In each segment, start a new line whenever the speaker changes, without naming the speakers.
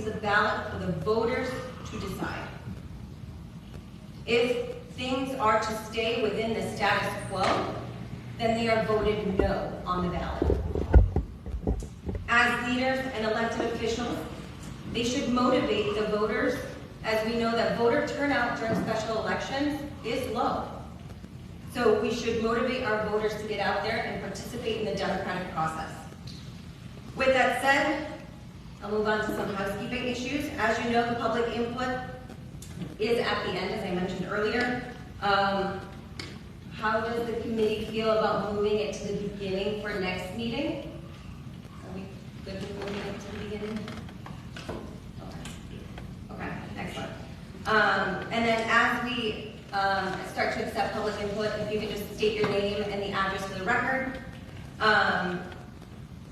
to the ballot for the voters to decide. If things are to stay within the status quo, then they are voted no on the ballot. As leaders and elected officials, they should motivate the voters, as we know that voter turnout during special elections is low. So we should motivate our voters to get out there and participate in the democratic process. With that said, I'll move on to some housekeeping issues. As you know, the public input is at the end, as I mentioned earlier. How does the committee feel about moving it to the beginning for next meeting? Are we good with moving it to the beginning? Okay, excellent. And then as we start to accept public input, if you could just state your name and the address for the record,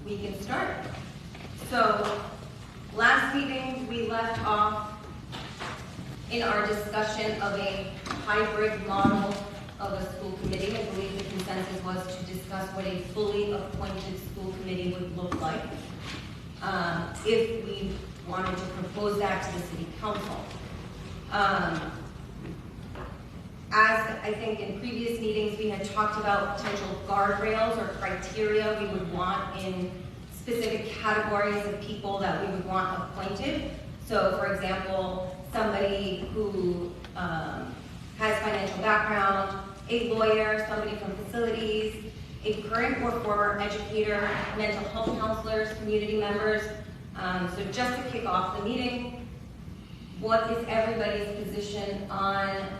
we can start. So, last meeting we left off in our discussion of a hybrid model of a school committee. I believe the consensus was to discuss what a fully appointed school committee would look like if we wanted to propose that to the city council. As I think in previous meetings we had talked about potential guardrails or criteria we would want in specific categories of people that we would want appointed. So for example, somebody who has financial background, a lawyer, somebody from facilities, a current or former educator, mental health counselors, community members. So just to kick off the meeting, what is everybody's position on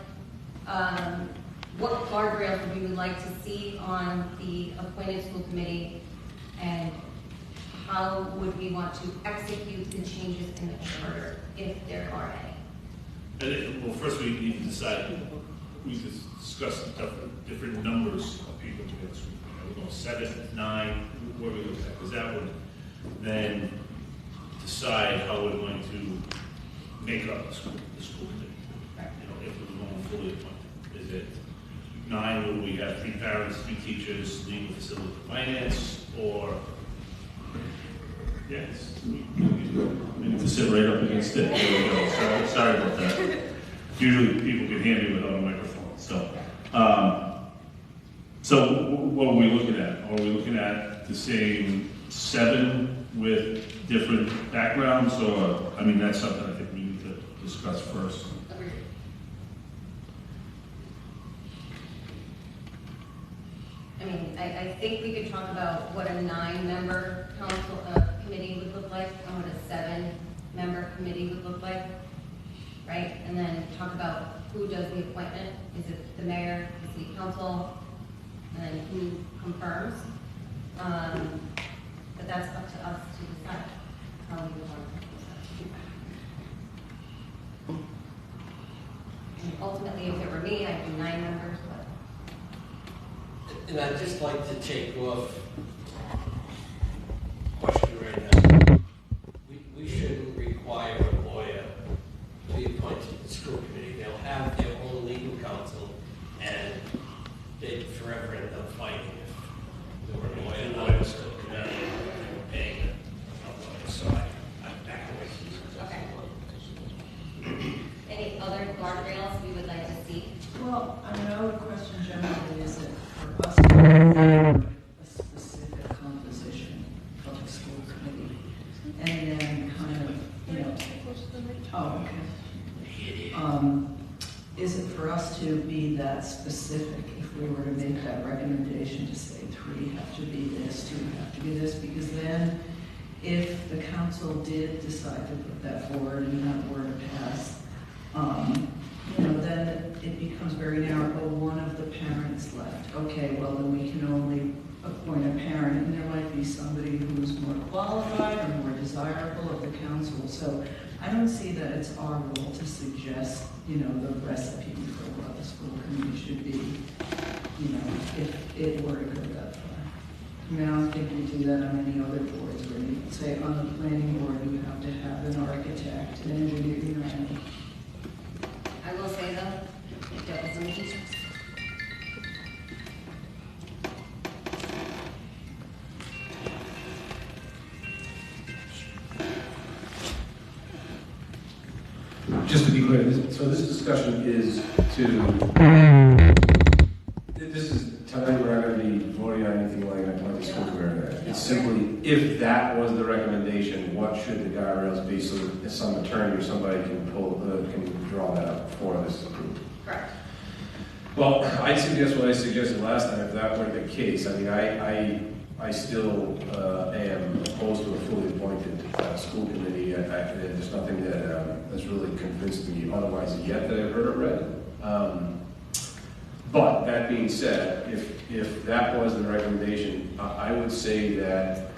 what guardrails we would like to see on the appointed school committee, and how would we want to execute the changes in the charter if there are any?
Well, first we need to decide, we discuss different numbers of people to get school. We're going 7, 9, what are we looking at? Because that would then decide how we're going to make up the school committee. You know, if we're going fully appointed. Is it 9 where we have 3 parents, 3 teachers, legal, facility, finance, or yes, we need to sit right up against it. There we go. Sorry about that. Usually people can hear me without a microphone. So what are we looking at? Are we looking at the same 7 with different backgrounds, or I mean that's something I think we need to discuss first.
I mean, I think we could talk about what a 9-member council committee would look like and what a 7-member committee would look like, right? And then talk about who does the appointment. Is it the mayor, the city council, and then who confirms? But that's up to us to decide how we would want to do that. And ultimately, if it were me, I'd do 9 members, but.
And I'd just like to take off question right now. We shouldn't require a lawyer to be appointed to the school committee. They'll have their own legal counsel, and they'd forever end up fighting if there were a lawyer. And I was still paying a lawyer, so I'm back away.
Okay. Any other guardrails we would like to see?
Well, I mean, I would question generally, is it for us to have a specific composition of the school committee? And then kind of, you know, oh, okay. Is it for us to be that specific if we were to make that recommendation to say 3 have to be this, 2 have to be this? Because then if the council did decide to put that forward and that were to pass, you know, then it becomes very narrow. Well, one of the parents left. Okay, well then we can only appoint a parent, and there might be somebody who's more qualified or more desirable of the council. So I don't see that it's our role to suggest, you know, the recipe for what the school committee should be, you know, if it were to go that far. I mean, I don't think we do that on any other boards where you say on the planning board you have to have an architect, an engineer, you know.
I will say though, if that was me,
Just to be clear, this discussion is this is tonight we're not going to be voting on anything like an appointed school committee. It's simply, if that was the recommendation, what should the guardrails be so that some attorney or somebody can draw that up for this approval?
Correct.
Well, I'd suggest what I suggested last time, if that were the case. I mean, I still am opposed to a fully appointed school committee. There's nothing that has really convinced me otherwise yet that I've heard or read. But that being said, if that was the recommendation, I would say that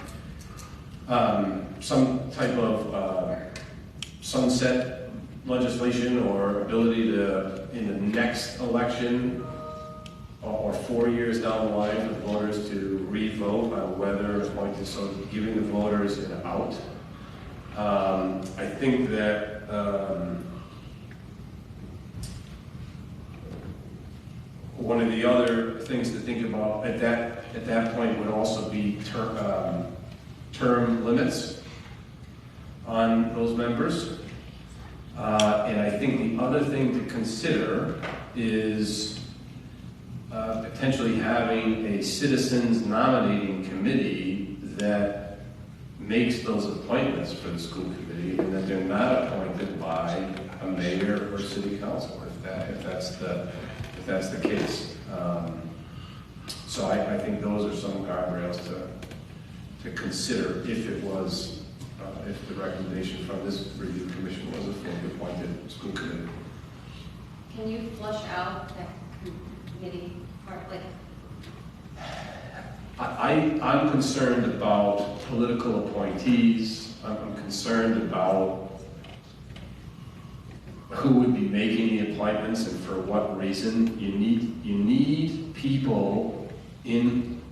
some type of sunset legislation or ability to, in the next election or 4 years down the line, for the voters to re-vote on whether appointed, so giving the voters an out. I think that one of the other things to think about at that point would also be term limits on those members. And I think the other thing to consider is potentially having a citizens nominating committee that makes those appointments for the school committee, and that they're not appointed by a mayor or city council, if that's the case. So I think those are some guardrails to consider if it was, if the recommendation from this review commission was a fully appointed school committee.
Can you flush out that committee part? Like,
I'm concerned about political appointees. I'm concerned about who would be making the appointments and for what reason. You need people in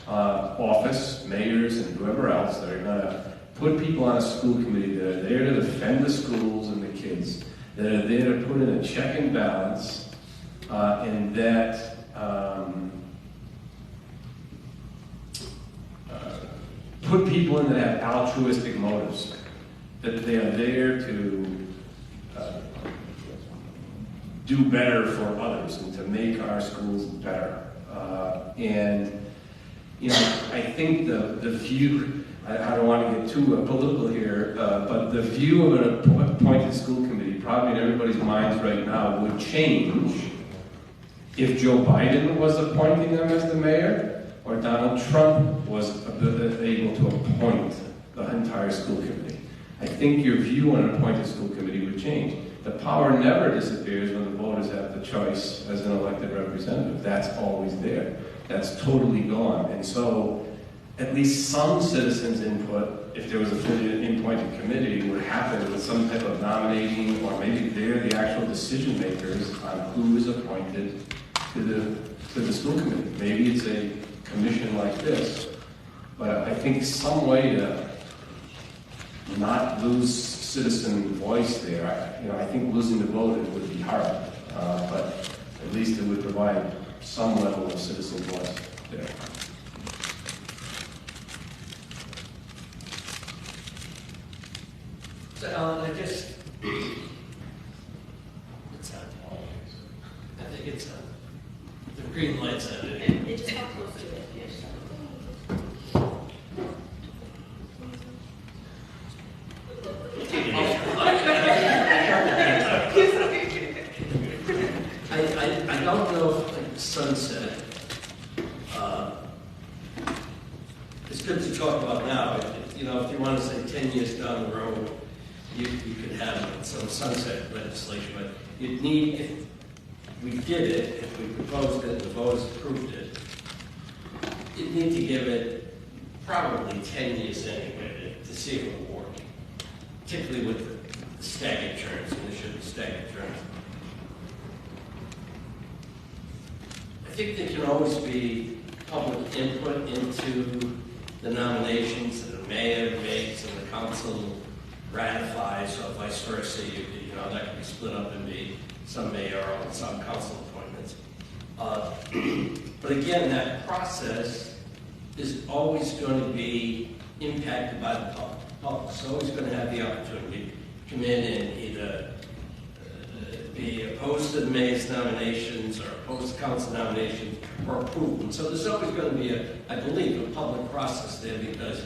office, mayors and whoever else, that are going to put people on a school committee that are there to defend the schools and the kids, that are there to put in a check and balance, and that put people in that have altruistic motives, that they are there to do better for others and to make our schools better. And, you know, I think the view, I don't want to get too political here, but the view of an appointed school committee, probably in everybody's minds right now, would change if Joe Biden was appointing them as the mayor, or Donald Trump was able to appoint the entire school committee. I think your view on an appointed school committee would change. The power never disappears when the voters have the choice as an elected representative. That's always there. That's totally gone. And so at least some citizens' input, if there was a fully appointed committee, would happen with some type of nominating, or maybe they're the actual decision makers on who is appointed to the school committee. Maybe it's a commission like this, but I think some way to not lose citizen voice there. I think losing the vote would be hard, but at least it would provide some level of citizen voice there.
So, Alan, it's on. I think it's on. The green light's on.
It just got close to it, yes.
I don't know if like sunset. It's good to talk about now. If you want to say 10 years down the road, you could have some sunset legislation, but you'd need, if we did it, if we proposed it, the voters approved it, you'd need to give it probably 10 years anyway to see if it would work, particularly with the staggered terms, and there should be staggered terms. I think there can always be public input into the nominations that the mayor makes and the council ratifies, or vice versa. That can be split up and be some mayoral and some council appointments. But again, that process is always going to be impacted by the public. It's always going to have the opportunity to come in and either to the mayor's nominations or opposed to council nominations or approved them. So there's always going to be, I believe, a public process there because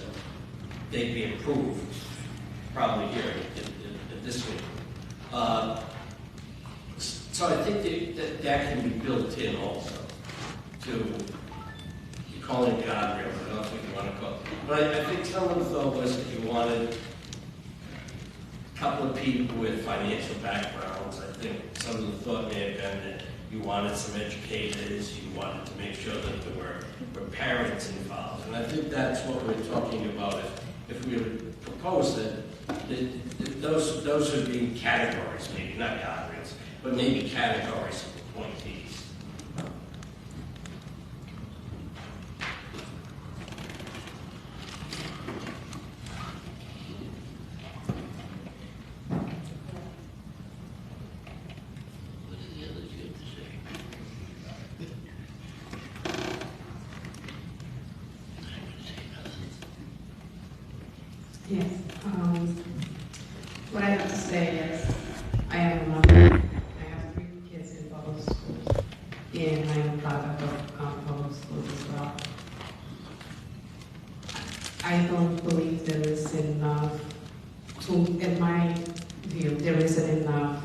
they'd be approved probably here at this week. So I think that can be built in also to, you call it guardrails, I don't know what you want to call it. But I think some of the thought was that you wanted a couple of people with financial backgrounds. I think some of the thought may have been that you wanted some educators, you wanted to make sure that there were parents involved. And I think that's what we're talking about. If we would propose it, those would be categories, maybe not guardrails, but maybe categories of appointees.
What do the others have to say? I would say nothing.
Yes. What I have to say is, I am a mother. I have 3 kids in public schools, and I am a product of public schools as well. I don't believe there is enough in my view, there isn't enough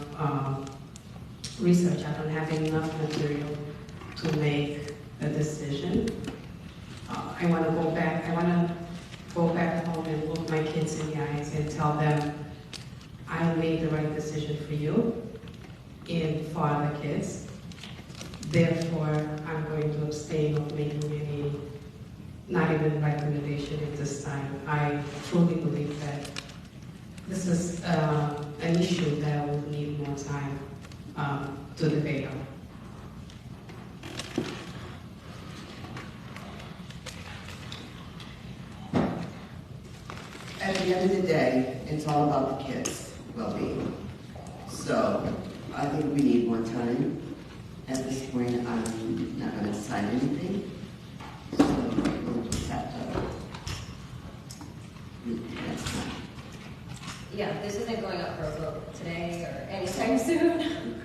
research. I don't have enough material to make a decision. I want to go back home and look my kids in the eyes and tell them I made the right decision for you and for other kids. Therefore, I'm going to abstain of making any, not even recommendation at this time. I truly believe that this is an issue that will need more time to debate on.
At the end of the day, it's all about the kids' well-being. So I think we need more time. At this point, I'm not going to decide anything. So we'll just have to. That's fine.
Yeah, this isn't going up for a vote today or anytime soon.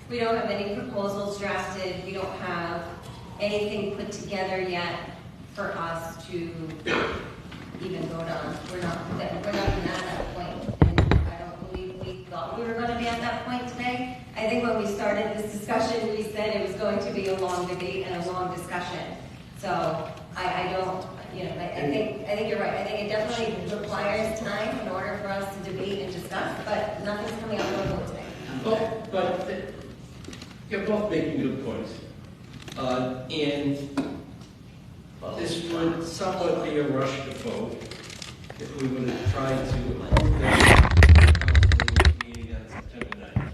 We don't have any proposals drafted. We don't have anything put together yet for us to even vote on. We're not even at that point, and I don't believe we thought we were going to be at that point today. I think when we started this discussion, we said it was going to be a long debate and a long discussion. So I don't, I think you're right. I think it definitely requires time in order for us to debate and discuss, but nothing's coming up for a vote today.
Well, but you're both making good points. And this would somewhat be a rush to vote if we would have tried to approve that meeting on September 9th.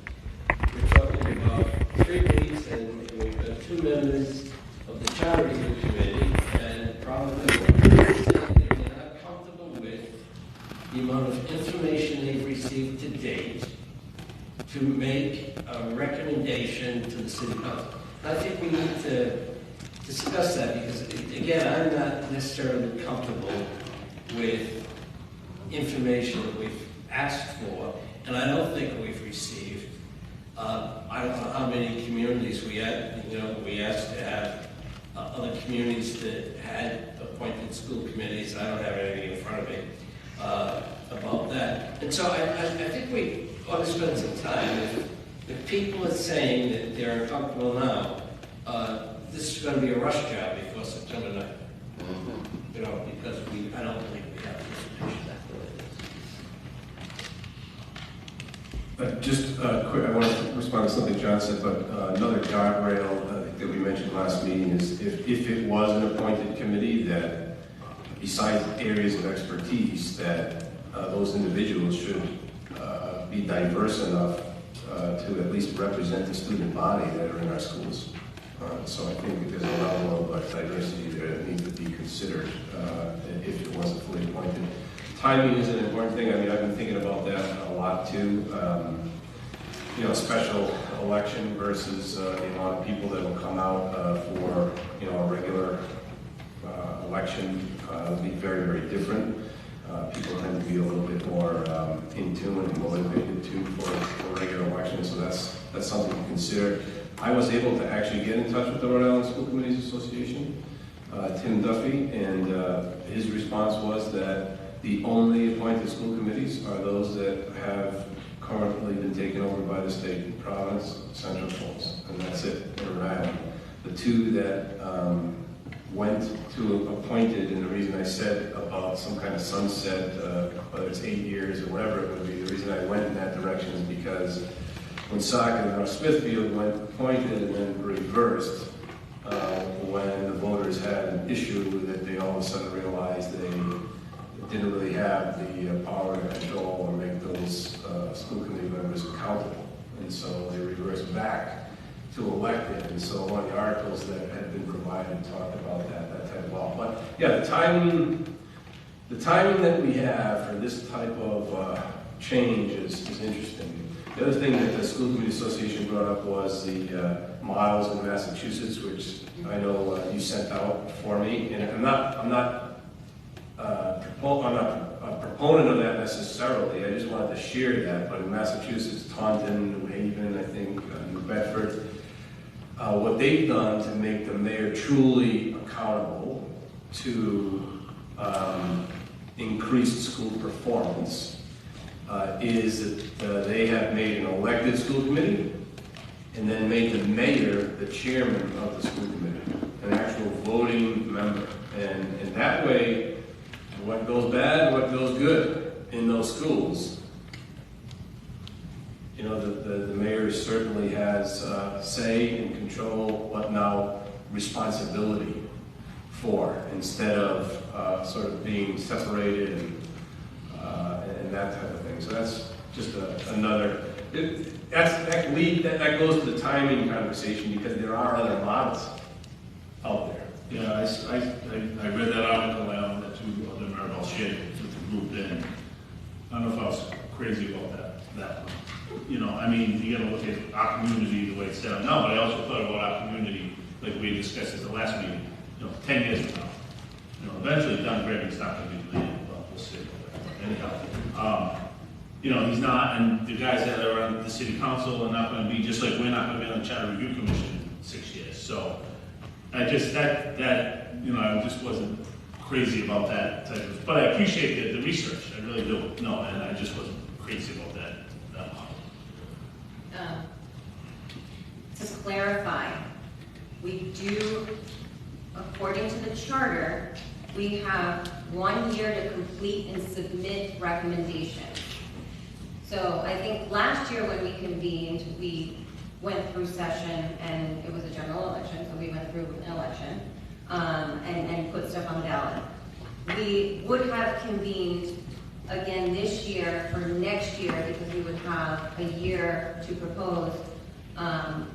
We're talking about 3 weeks, and we've got 2 members of the charity committee, and probably they're not comfortable with the amount of information they've received to date to make a recommendation to the city council. I think we need to discuss that because, again, I'm not necessarily comfortable with information that we've asked for, and I don't think we've received. I don't know how many communities we had. We asked to have other communities that had appointed school committees. I don't have anything in front of me about that. And so I think we ought to spend some time. If people are saying that they're uncomfortable now, this is going to be a rush job before September 9th. Because I don't believe we have the information.
Just quick, I want to respond to something John said, but another guardrail that we mentioned last meeting is if it was an appointed committee that, besides areas of expertise, that those individuals should be diverse enough to at least represent the student body that are in our schools. So I think there's a level of diversity there that needs to be considered if it wasn't fully appointed. Timing is an important thing. I mean, I've been thinking about that a lot too. Special election versus the amount of people that will come out for a regular election will be very, very different. People tend to be a little bit more in tune and motivated too for regular elections. So that's something to consider. consider. I was able to actually get in touch with the Rhode Island School Committees Association, Tim Duffy, and his response was that the only appointed school committees are those that have currently been taken over by the state, Providence, Central Falls, and that's it in Rhode Island. The two that went to appointed, and the reason I said about some kind of sunset, whether it's 8 years or whatever it would be, the reason I went in that direction is because when Sock and North Smithfield went appointed and then reversed, when the voters had an issue that they all of a sudden realized they didn't really have the power to control or make those school committee members accountable. And so they reversed back to elected. And so one of the articles that had been provided talked about that type of law. But yeah, the timing that we have for this type of change is interesting. The other thing that the School Committee Association brought up was the models in Massachusetts, which I know you sent out for me. And I'm not a proponent of that necessarily. I just wanted to share that. But in Massachusetts, Taunton, New Haven, I think, New Bedford, what they've done to make the mayor truly accountable to increased school performance is that they have made an elected school committee and then made the mayor the chairman of the school committee, an actual voting member. And that way, what goes bad, what goes good in those schools, you know, the mayor certainly has say and control, but now responsibility for, instead of sort of being separated and that type of thing. So that's just another. That goes to the timing conversation because there are other models out there.
Yeah, I read that article that two other Maribel shared with the group, and I don't know if I was crazy about that one. You know, I mean, you gotta look at our community the way it's set up now, but I also thought about our community, like we discussed at the last meeting, 10 years from now. Eventually Don Gregory's not gonna be the leader, but we'll see. Anyhow, he's not, and the guys that are on the city council are not gonna be, just like we're not gonna be on the Charter Review Commission in 6 years. So I just, I just wasn't crazy about that type of, but I appreciate the research, I really do. No, and I just wasn't crazy about that.
To clarify, we do, according to the charter, we have 1 year to complete and submit recommendations. So I think last year when we convened, we went through session and it was a general election, so we went through an election and put stuff on the ballot. We would have convened again this year for next year because we would have a year to propose.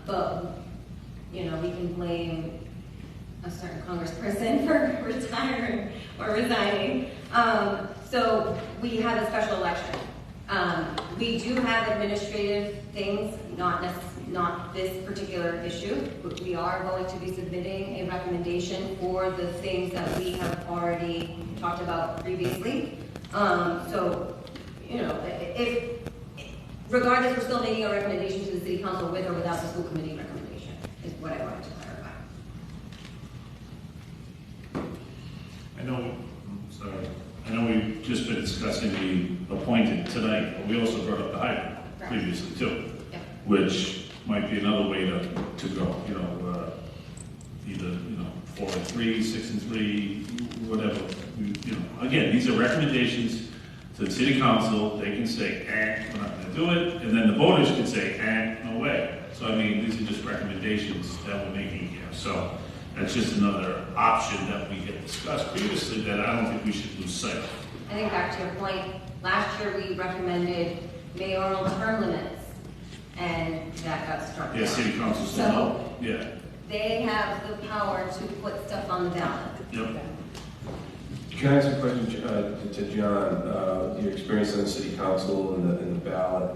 But we can blame a certain congressperson for retiring or resigning. So we have a special election. We do have administrative things, not this particular issue, but we are going to be submitting a recommendation for the things that we have already talked about previously. If regardless, we're still making a recommendation to the city council with or without the school committee recommendation, is what I wanted to clarify.
I know we've just been discussing the appointed tonight, but we also brought up the hybrid previously too,
Yeah.
which might be another way to go, either 4-3, 6-3, whatever. Again, these are recommendations to the city council. They can say, we're not gonna do it, and then the voters can say, no way. So I mean, these are just recommendations that we're making here. So that's just another option that we had discussed previously that I don't think we should lose sight of.
I think back to your point, last year we recommended mayoral term limits, and that got struck down.
Yeah, city council said no. Yeah.
They have the power to put stuff on the ballot.
Yep.
Can I ask a question to John? Your experience on the city council and the ballot.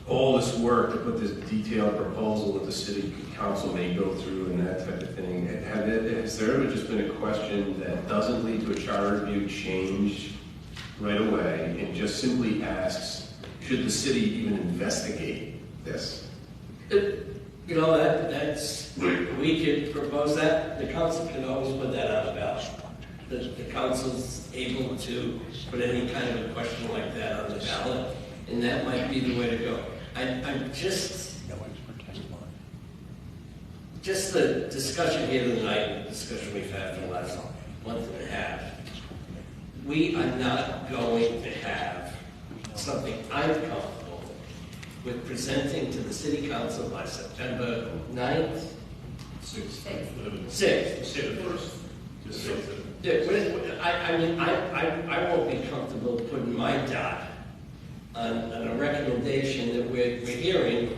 All this work to put this detailed proposal that the city council may go through and that type of thing. Has there ever just been a question that doesn't lead to a charter review change right away and just simply asks, should the city even investigate
Yes.
You know, that's, we could propose that, the council can always put that on the ballot. The council's able to put any kind of a question like that on the ballot, and that might be the way to go. I'm just the discussion here tonight, the discussion we've had for the last month and a half, we are not going to have something I'm comfortable with presenting to the city council by September 9th, 6th.
Say the first. Just say the
Yeah, I mean, I won't be comfortable putting my dot on a recommendation that we're hearing,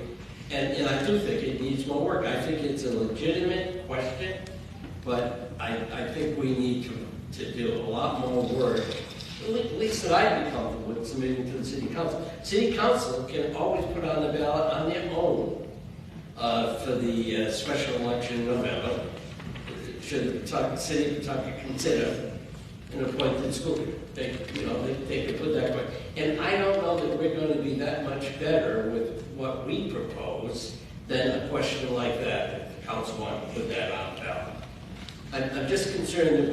and I do think it needs more work. I think it's a legitimate question, but I think we need to do a lot more work, at least that I'd be comfortable with submitting to the city council. City council can always put on the ballot on their own for the special election in November. Should the city of Pawtucket consider an appointed school committee? They could put that way. And I don't know that we're going to be that much better with what we propose than a question like that, if the council wanted to put that on the ballot. I'm just concerned that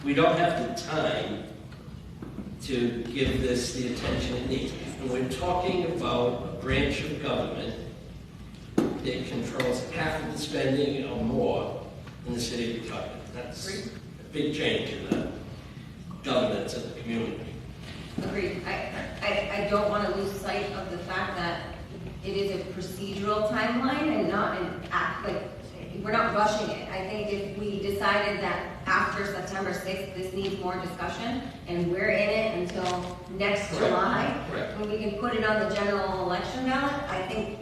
we don't have the time to give this the attention it needs. And we're talking about a branch of government that controls half of the spending or more in the city of Pawtucket. That's a big change in the governance of the community.
Agreed. I don't want to lose sight of the fact that it is a procedural timeline and not an act, like, we're not rushing it. I think if we decided that after September 6th, this needs more discussion, and we're in it until next July, when we can put it on the general election ballot, I think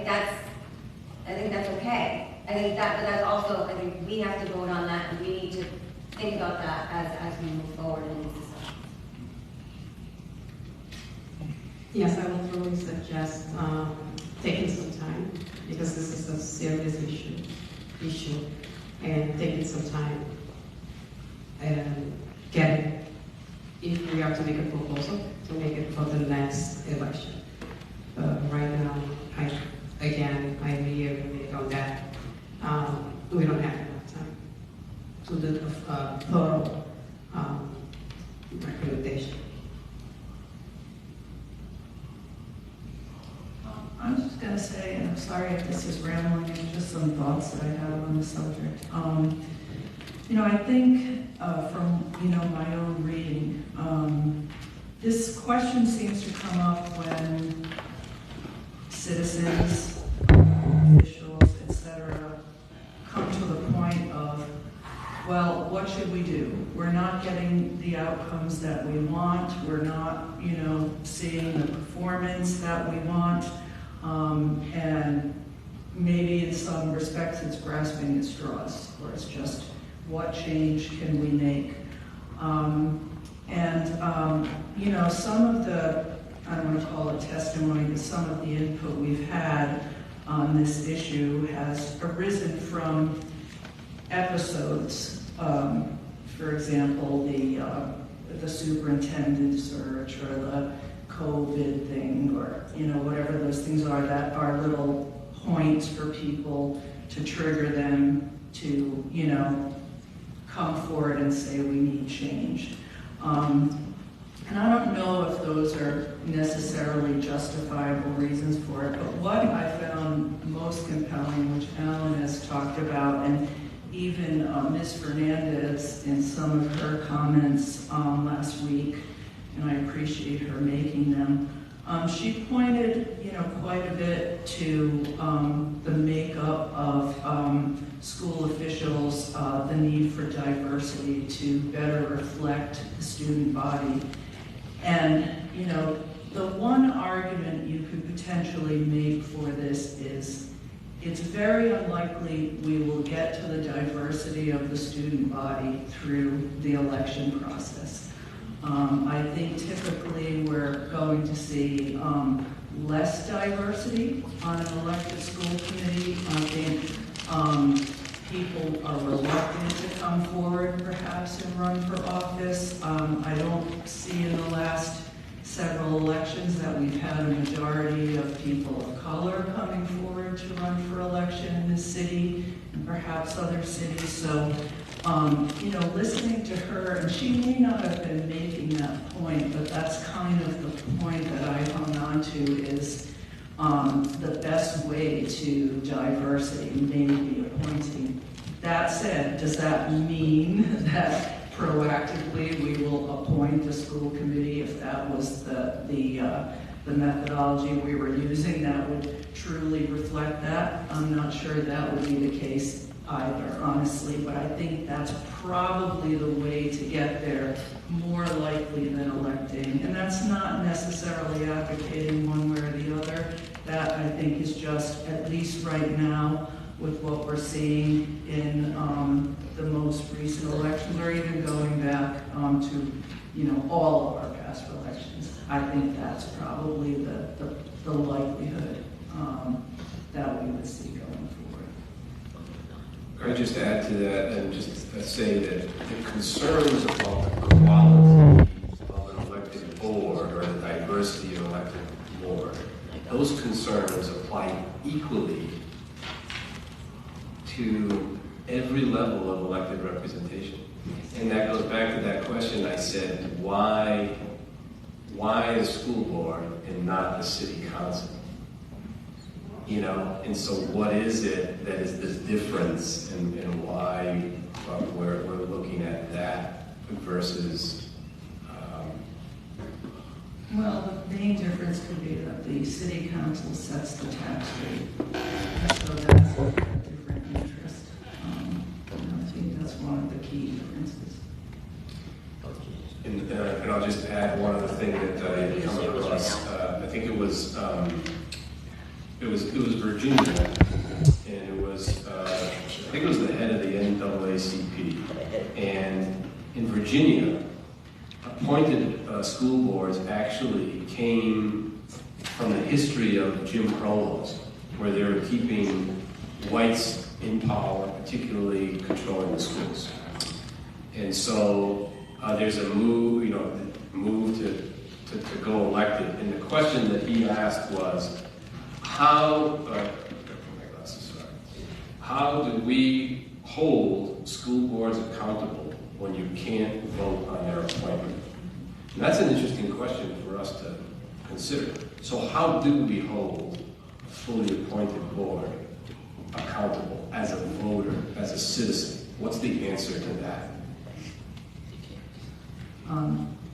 that's okay. I think that's also, I think we have to vote on that, and we need to think about that as we move forward in this discussion.
Yes, I would really suggest taking some time, because this is a serious issue, and taking some time and if we have to make a proposal, to make it for the next election. But right now, I reiterate on that. We don't have enough time to do the thorough recommendation.
I'm just going to say, and I'm sorry if this is rambling, and just some thoughts that I have on the subject. I think from, my own reading, this question seems to come up when citizens, officials, etc., come to the point of, well, what should we do? We're not getting the outcomes that we want. We're not, seeing the performance that we want. And maybe in some respects it's grasping at straws, or it's just what change can we make? Some of the, I don't want to call it testimony, but some of the input we've had on this issue has arisen from episodes. For example, the superintendent search, or the COVID thing, or whatever those things are that are little points for people to trigger them to come forward and say we need change. And I don't know if those are necessarily justifiable reasons for it, but what I found most compelling, which Alan has talked about, and even Ms. Fernandez in some of her comments last week, and I appreciate her making them. She pointed, quite a bit to the makeup of school officials, the need for diversity to better reflect the student body. And, the one argument you could potentially make for this is it's very unlikely we will get to the diversity of the student body through the election process. I think typically we're going to see less diversity on an elected school committee. I think people are reluctant to come forward perhaps and run for office. I don't see in the last several elections that we've had a majority of people of color coming forward to run for election in this city and perhaps other cities. So, listening to her, and she may not have been making that point, but that's kind of the point that I hung on to is the best way to diversity may be appointing. That said, does that mean that proactively we will appoint the school committee if that was the methodology we were using that would truly reflect that? I'm not sure that would be the case either, honestly, but I think that's probably the way to get there, more likely than electing. And that's not necessarily advocating one way or the other. That, I think, is just, at least right now, with what we're seeing in the most recent elections, or even going back to, all of our past elections. I think that's probably the likelihood that we would see going forward.
I'd just add to that and just say that the concerns about the quality of an elected board or the diversity of an elected board, those concerns apply equally to every level of elected representation. And that goes back to that question I said, why the school board and not the city council? And so what is it that is this difference and why we're looking at that versus...
Well, the main difference could be that the city council sets the tax rate. So that's a different interest. I think that's one of the key differences.
And I'll just add one other thing that I come across. I think it was Virginia, and it was I think it was the head of the NAACP. And in Virginia, appointed school boards actually came from the history of Jim Crow laws, where they were keeping whites in power, particularly controlling the schools. And so there's a move to go elected. And the question that he asked was, how do we hold school boards accountable when you can't vote on their appointment? And that's an interesting question for us to consider. So how do we hold a fully appointed board accountable as a voter, as a citizen? What's the answer to that?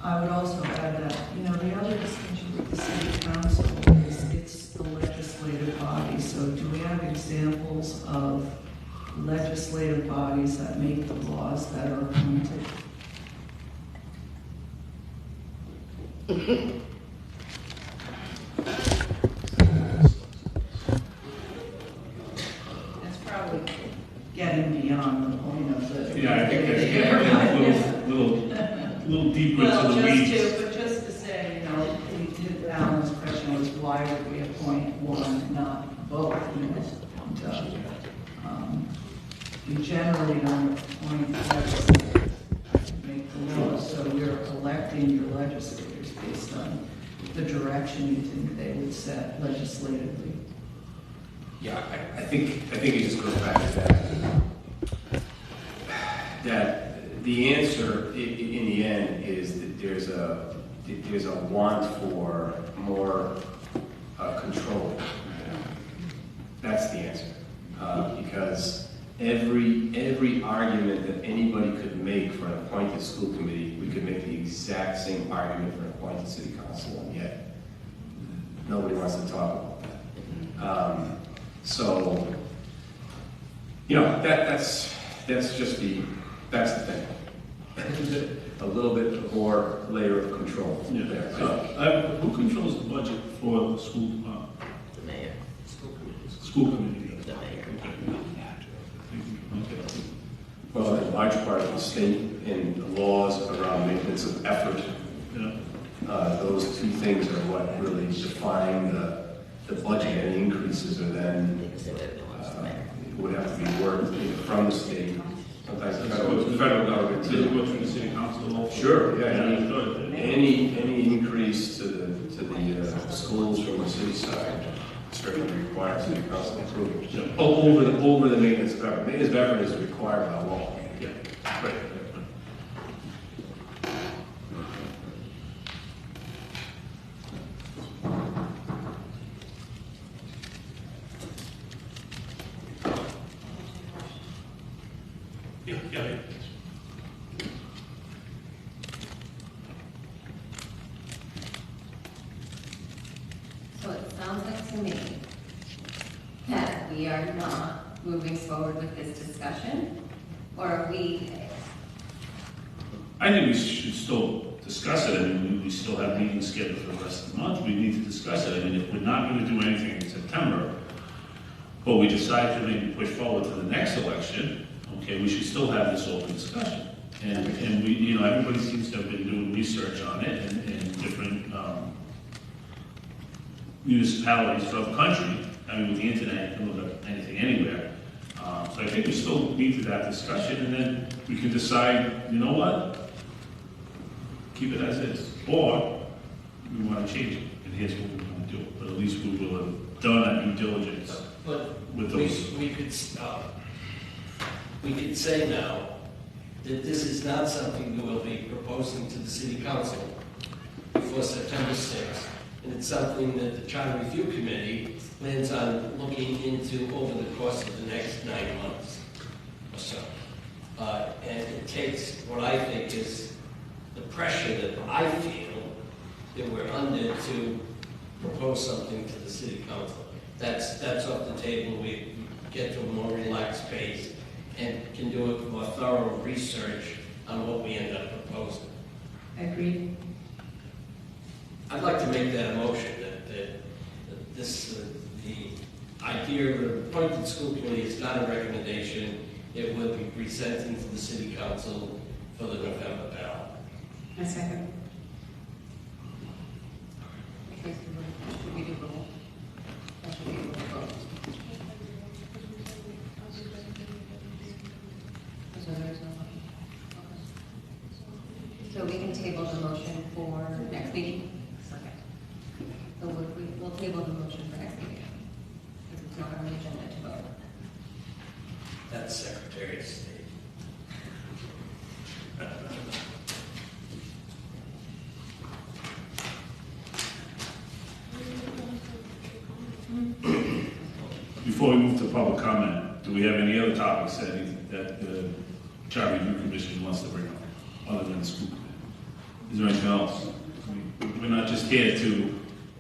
I would also add that, the other distinction with the city council is it's the legislative body. So do we have examples of legislative bodies that make the laws that are appointed? That's probably getting beyond the point of the...
Yeah, I think that's getting a little deeper into the weeds.
But just to say, Alan's question was, why would we appoint one, not both? We generally don't appoint legislators to make the laws, so you're electing your legislators based on the direction you think they would set legislatively.
Yeah, I think it just goes back to that the answer in the end is that there's a want for more control. That's the answer, because every argument that anybody could make for an appointed school committee, we could make the exact same argument for an appointed city council, and yet nobody wants to talk about that. So, that's the thing. A little bit more layer of control there.
Who controls the budget for the school department?
The mayor.
School committee.
The mayor.
Well, in large part of the state and laws around maintenance of effort,
Yeah.
those two things are what really define the budget, and the increases are then would have to be worked either from the state, sometimes the federal government
Does it
too.
go through the city council also?
Sure, yeah.
Yeah, good.
Any increase to certainly require city council approval. Over the maintenance of effort. Maintenance of effort is required by law.
Yeah, right. Yeah.
So it sounds like to me that we are not moving forward with this discussion, or are we?
I think we should still discuss it. I mean, we still have meetings scheduled for the rest of the month. We need to discuss it. I mean, if we're not going to do anything in September, but we decide to maybe push forward to the next election, okay, we should still have this open discussion. And we, you know, everybody seems to have been doing research on it and different municipalities throughout the country. I mean, with the internet, you can look up anything anywhere. So I think we still need to have that discussion, and then we can decide, you know what? Keep it as is. Or we want to change it, and here's what we want to do. But at least we will have done our due diligence
But
with those.
we could say now that this is not something we will be proposing to the city council before September 6th. And it's something that the Charter Review Committee plans on looking into over the course of the next 9 months or so. And it takes what I think is the pressure that I feel that we're under to propose something to the city council. That's off the table. We get to a more relaxed pace and can do a more thorough research on what we end up proposing.
Agreed.
I'd like to make that a motion that this, the idea of an appointed school committee is not a recommendation. It will be presented to the city council for the November ballot.
A second.
Should we do both? Or should we do both? So there's no motion. Okay. So we can table the motion for next meeting? Okay. So we'll table the motion for next meeting. Because it's not on the agenda to vote.
That's Secretary of State.
Before we move to public comment, do we have any other topics that the Charter Review Commission wants to bring up, other than the school committee? Is there anything else? We're not just here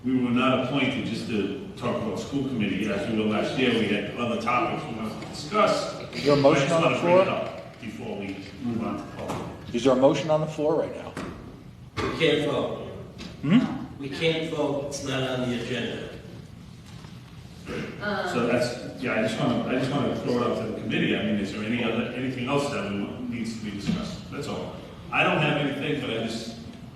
we were not appointed just to talk about school committee. As we were last year, we had other topics we wanted to discuss.
Is there a motion on the floor?
I just want to bring it up before we move on to public.
Is there a motion on the floor right now?
We can't vote. We can't vote. It's not on the agenda.
So that's, yeah, I just want to throw it out to the committee. I mean, is there anything else that needs to be discussed? That's all. I don't have anything, but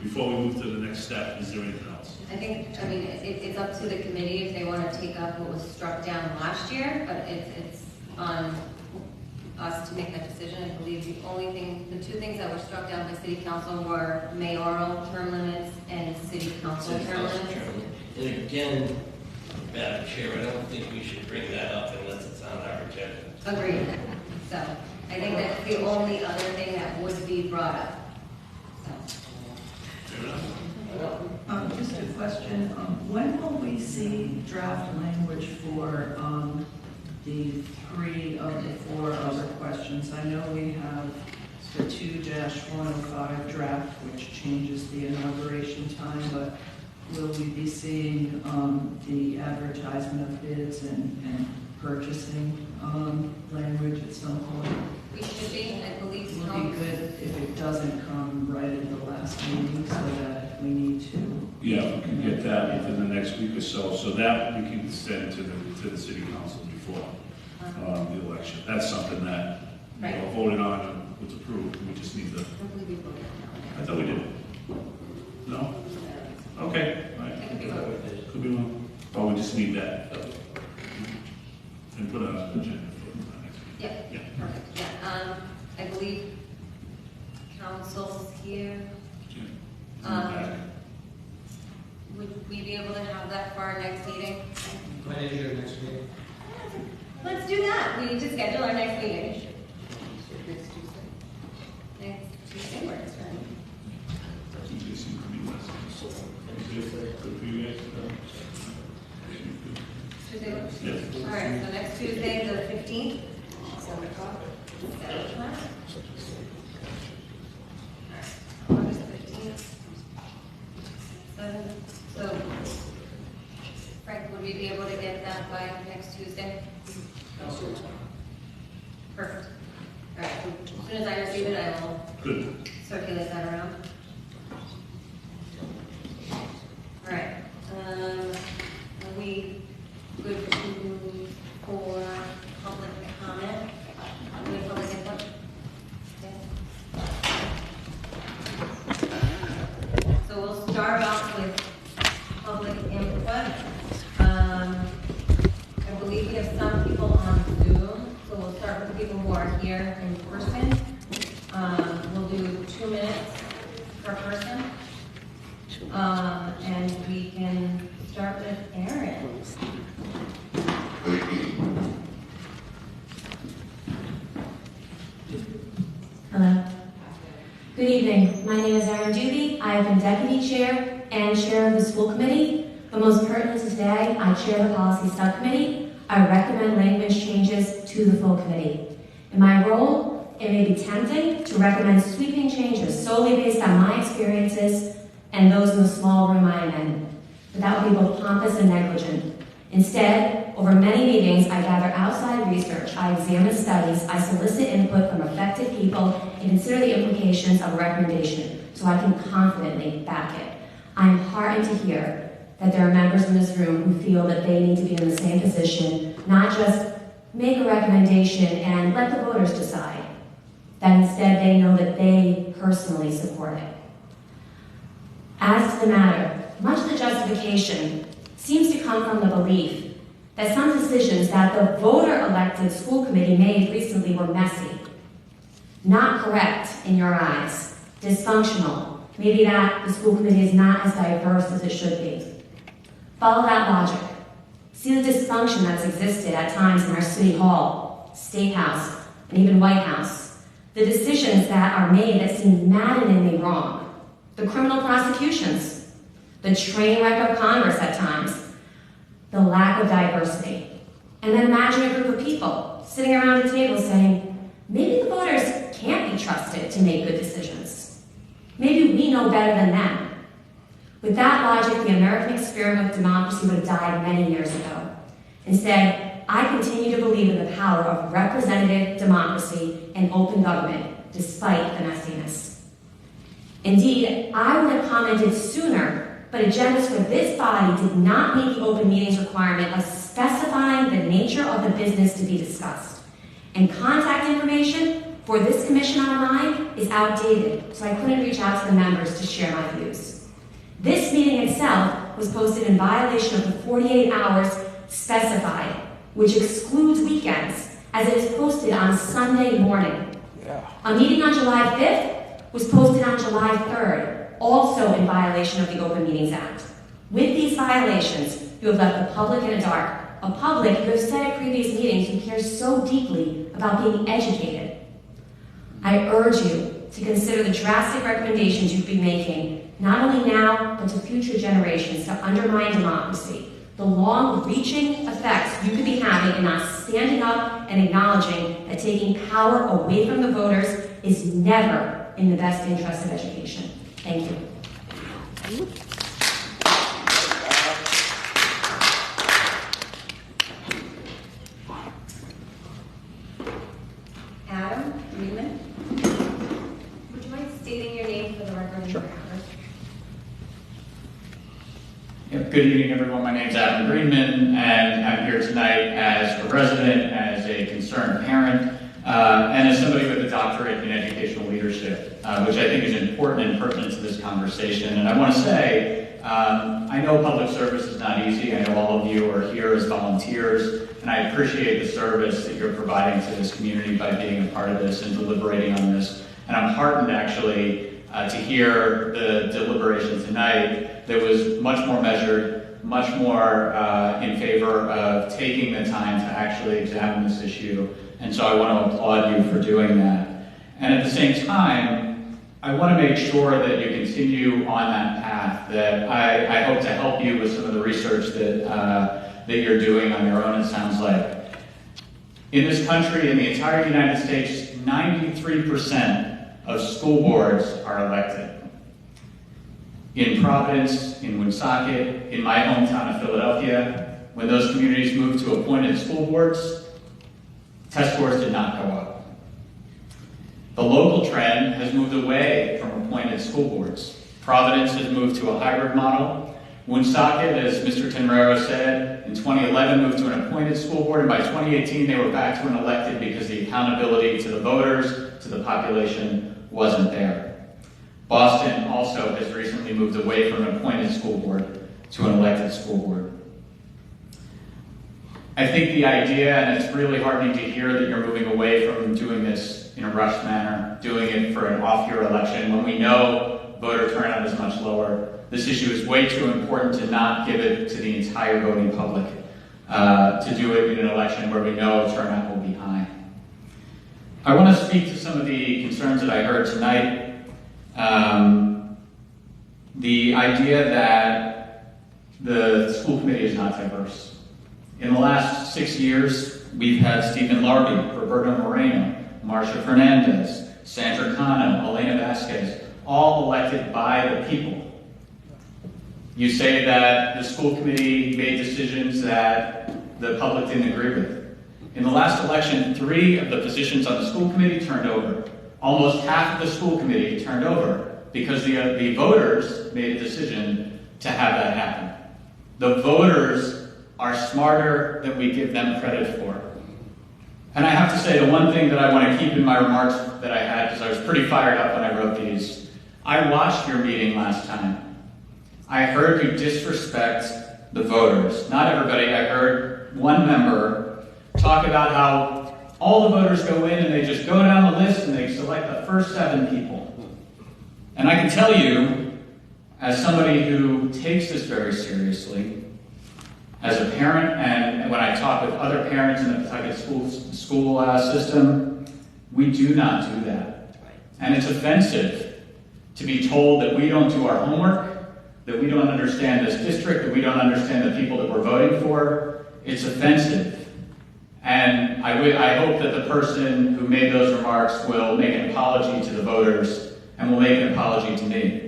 before we move to the next step, is there anything else?
I mean, it's up to the committee if they want to take up what was struck down last year, but it's on us to make that decision. I believe the two things that were struck down by city council were mayoral term limits and city council term limits.
And again, Madam Chair, I don't think we should bring that up unless it's on our agenda.
Agreed. So I think that's the only other thing that would be brought up.
Just a question, when will we see draft language for the 3 of the 4 other questions? I know we have the 2-105 draft, which changes the inauguration time, but will we be seeing the advertisement of bids and purchasing language at some point?
We should be, I believe.
It would be good if it doesn't come right at the last meeting, so that if we need to.
Yeah, we can get that within the next week or so, so that we can send to the city council before the election. That's something that we all voted on and was approved. We just need to.
I believe we voted on
I thought we did. No? Okay, all right. Could be wrong. Oh, we just need that. And put it on the agenda for next week.
Yeah, perfect, yeah. I believe council's here.
Yeah.
Would we be able to have that for our next meeting?
When is your next meeting?
Let's do that. We need to schedule our next meeting. Next Tuesday works for me.
Tuesday seems to be less. Tuesday, good for you guys?
Tuesday works?
Yes.
All right, so next Tuesday, the 15th. 7 o'clock. 7 o'clock. August 15th. 7. So, Frank, would we be able to get that by next Tuesday? Perfect. All right, as soon as I receive it, I will
Good.
circulate that around. All right, are we good for public comment? Any public input? Yes. So we'll start off with public input. I believe we have some people on Zoom, so we'll start with the people who are here in person. We'll do 2 minutes per person. And we can start with Erin.
Hello. Good evening. My name is Erin Doobie. I have been deputy chair and chair of the school committee, but most pertinent to today, I chair the policy subcommittee. I recommend language changes to the full committee. In my role, it may be tempting to recommend sweeping changes solely based on my experiences and those in the small room I am in, but that would be both pompous and negligent. Instead, over many meetings, I gather outside research, I examine studies, I solicit input from affected people, and consider the implications of a recommendation so I can confidently back it. I am heartened to hear that there are members in this room who feel that they need to be in the same position, not just make a recommendation and let the voters decide, that instead they know that they personally support it. As to the matter, much of the justification seems to come from the belief that some decisions that the voter-elected school committee made recently were messy, not correct in your eyes, dysfunctional, maybe that the school committee is not as diverse as it should be. Follow that logic. See the dysfunction that's existed at times in our city hall, state house, and even White House. The decisions that are made that seem maddeningly wrong. The criminal prosecutions. The train wreck of Congress at times. The lack of diversity. And then imagine a group of people sitting around a table saying, maybe the voters can't be trusted to make good decisions. Maybe we know better than them. With that logic, the American experiment with democracy would have died many years ago. Instead, I continue to believe in the power of representative democracy and open government, despite the messiness. Indeed, I would have commented sooner, but agendas for this body did not meet the open meetings requirement of specifying the nature of the business to be discussed. And contact information for this commission online is outdated, so I couldn't reach out to the members to share my views. This meeting itself was posted in violation of the 48 hours specified, which excludes weekends, as it is posted on Sunday morning. A meeting on July 5th was posted on July 3rd, also in violation of the Open Meetings Act. With these violations, you have left the public in the dark, a public you have said at previous meetings who cares so deeply about being educated. I urge you to consider the drastic recommendations you've been making, not only now, but to future generations, to undermine democracy, the long-reaching effects you could be having in not standing up and acknowledging that taking power away from the voters is never in the best interest of education. Thank you.
Adam Freeman. Would you mind stating your name for the record?
Sure.
Good evening, everyone. My name is Adam Greenman, and I'm here tonight as a resident, as a concerned parent, and as somebody with a doctorate in educational leadership, which I think is important and pertinent to this conversation. And I want to say, I know public service is not easy. I know all of you are here as volunteers, and I appreciate the service that you're providing to this community by being a part of this and deliberating on this. And I'm heartened, actually, to hear the deliberation tonight that was much more measured, much more in favor of taking the time to actually examine this issue. And so I want to applaud you for doing that. And at the same time, I want to make sure that you continue on that path, that I hope to help you with some of the research that you're doing on your own, it sounds like. In this country, in the entire United States, 93% of school boards are elected. In Providence, in Woonsocket, in my hometown of Philadelphia, when those communities moved to appointed school boards, test scores did not go up. The local trend has moved away from appointed school boards. Providence has moved to a hybrid model. Woonsocket, as Mr. Tenrero said, in 2011 moved to an appointed school board, and by 2018 they were back to an elected because the accountability to the voters, to the population, wasn't there. Boston also has recently moved away from an appointed school board to an elected school board. I think the idea, and it's really heartening to hear that you're moving away from doing this in a rushed manner, doing it for an off-year election when we know voter turnout is much lower. This issue is way too important to not give it to the entire voting public, to do it in an election where we know turnout will be high. I want to speak to some of the concerns that I heard tonight. The idea that the school committee is not diverse. In the last 6 years, we've had Stephen Larby, Roberto Moreno, Marcia Fernandez, Sandra Cano, Elena Vasquez, all elected by the people. You say that the school committee made decisions that the public didn't agree with. In the last election, 3 of the positions on the school committee turned over. Almost half of the school committee turned over because the voters made a decision to have that happen. The voters are smarter than we give them credit for. And I have to say, the one thing that I want to keep in my remarks that I had, because I was pretty fired up when I wrote these, I watched your meeting last time. I heard you disrespect the voters. Not everybody. I heard one member talk about how all the voters go in and they just go down the list and they select the first 7 people. And I can tell you, as somebody who takes this very seriously, as a parent, and when I talk with other parents in the Pawtucket school system, we do not do that. And it's offensive to be told that we don't do our homework, that we don't understand this district, that we don't understand the people that we're voting for. It's offensive. And I hope that the person who made those remarks will make an apology to the voters and will make an apology to me.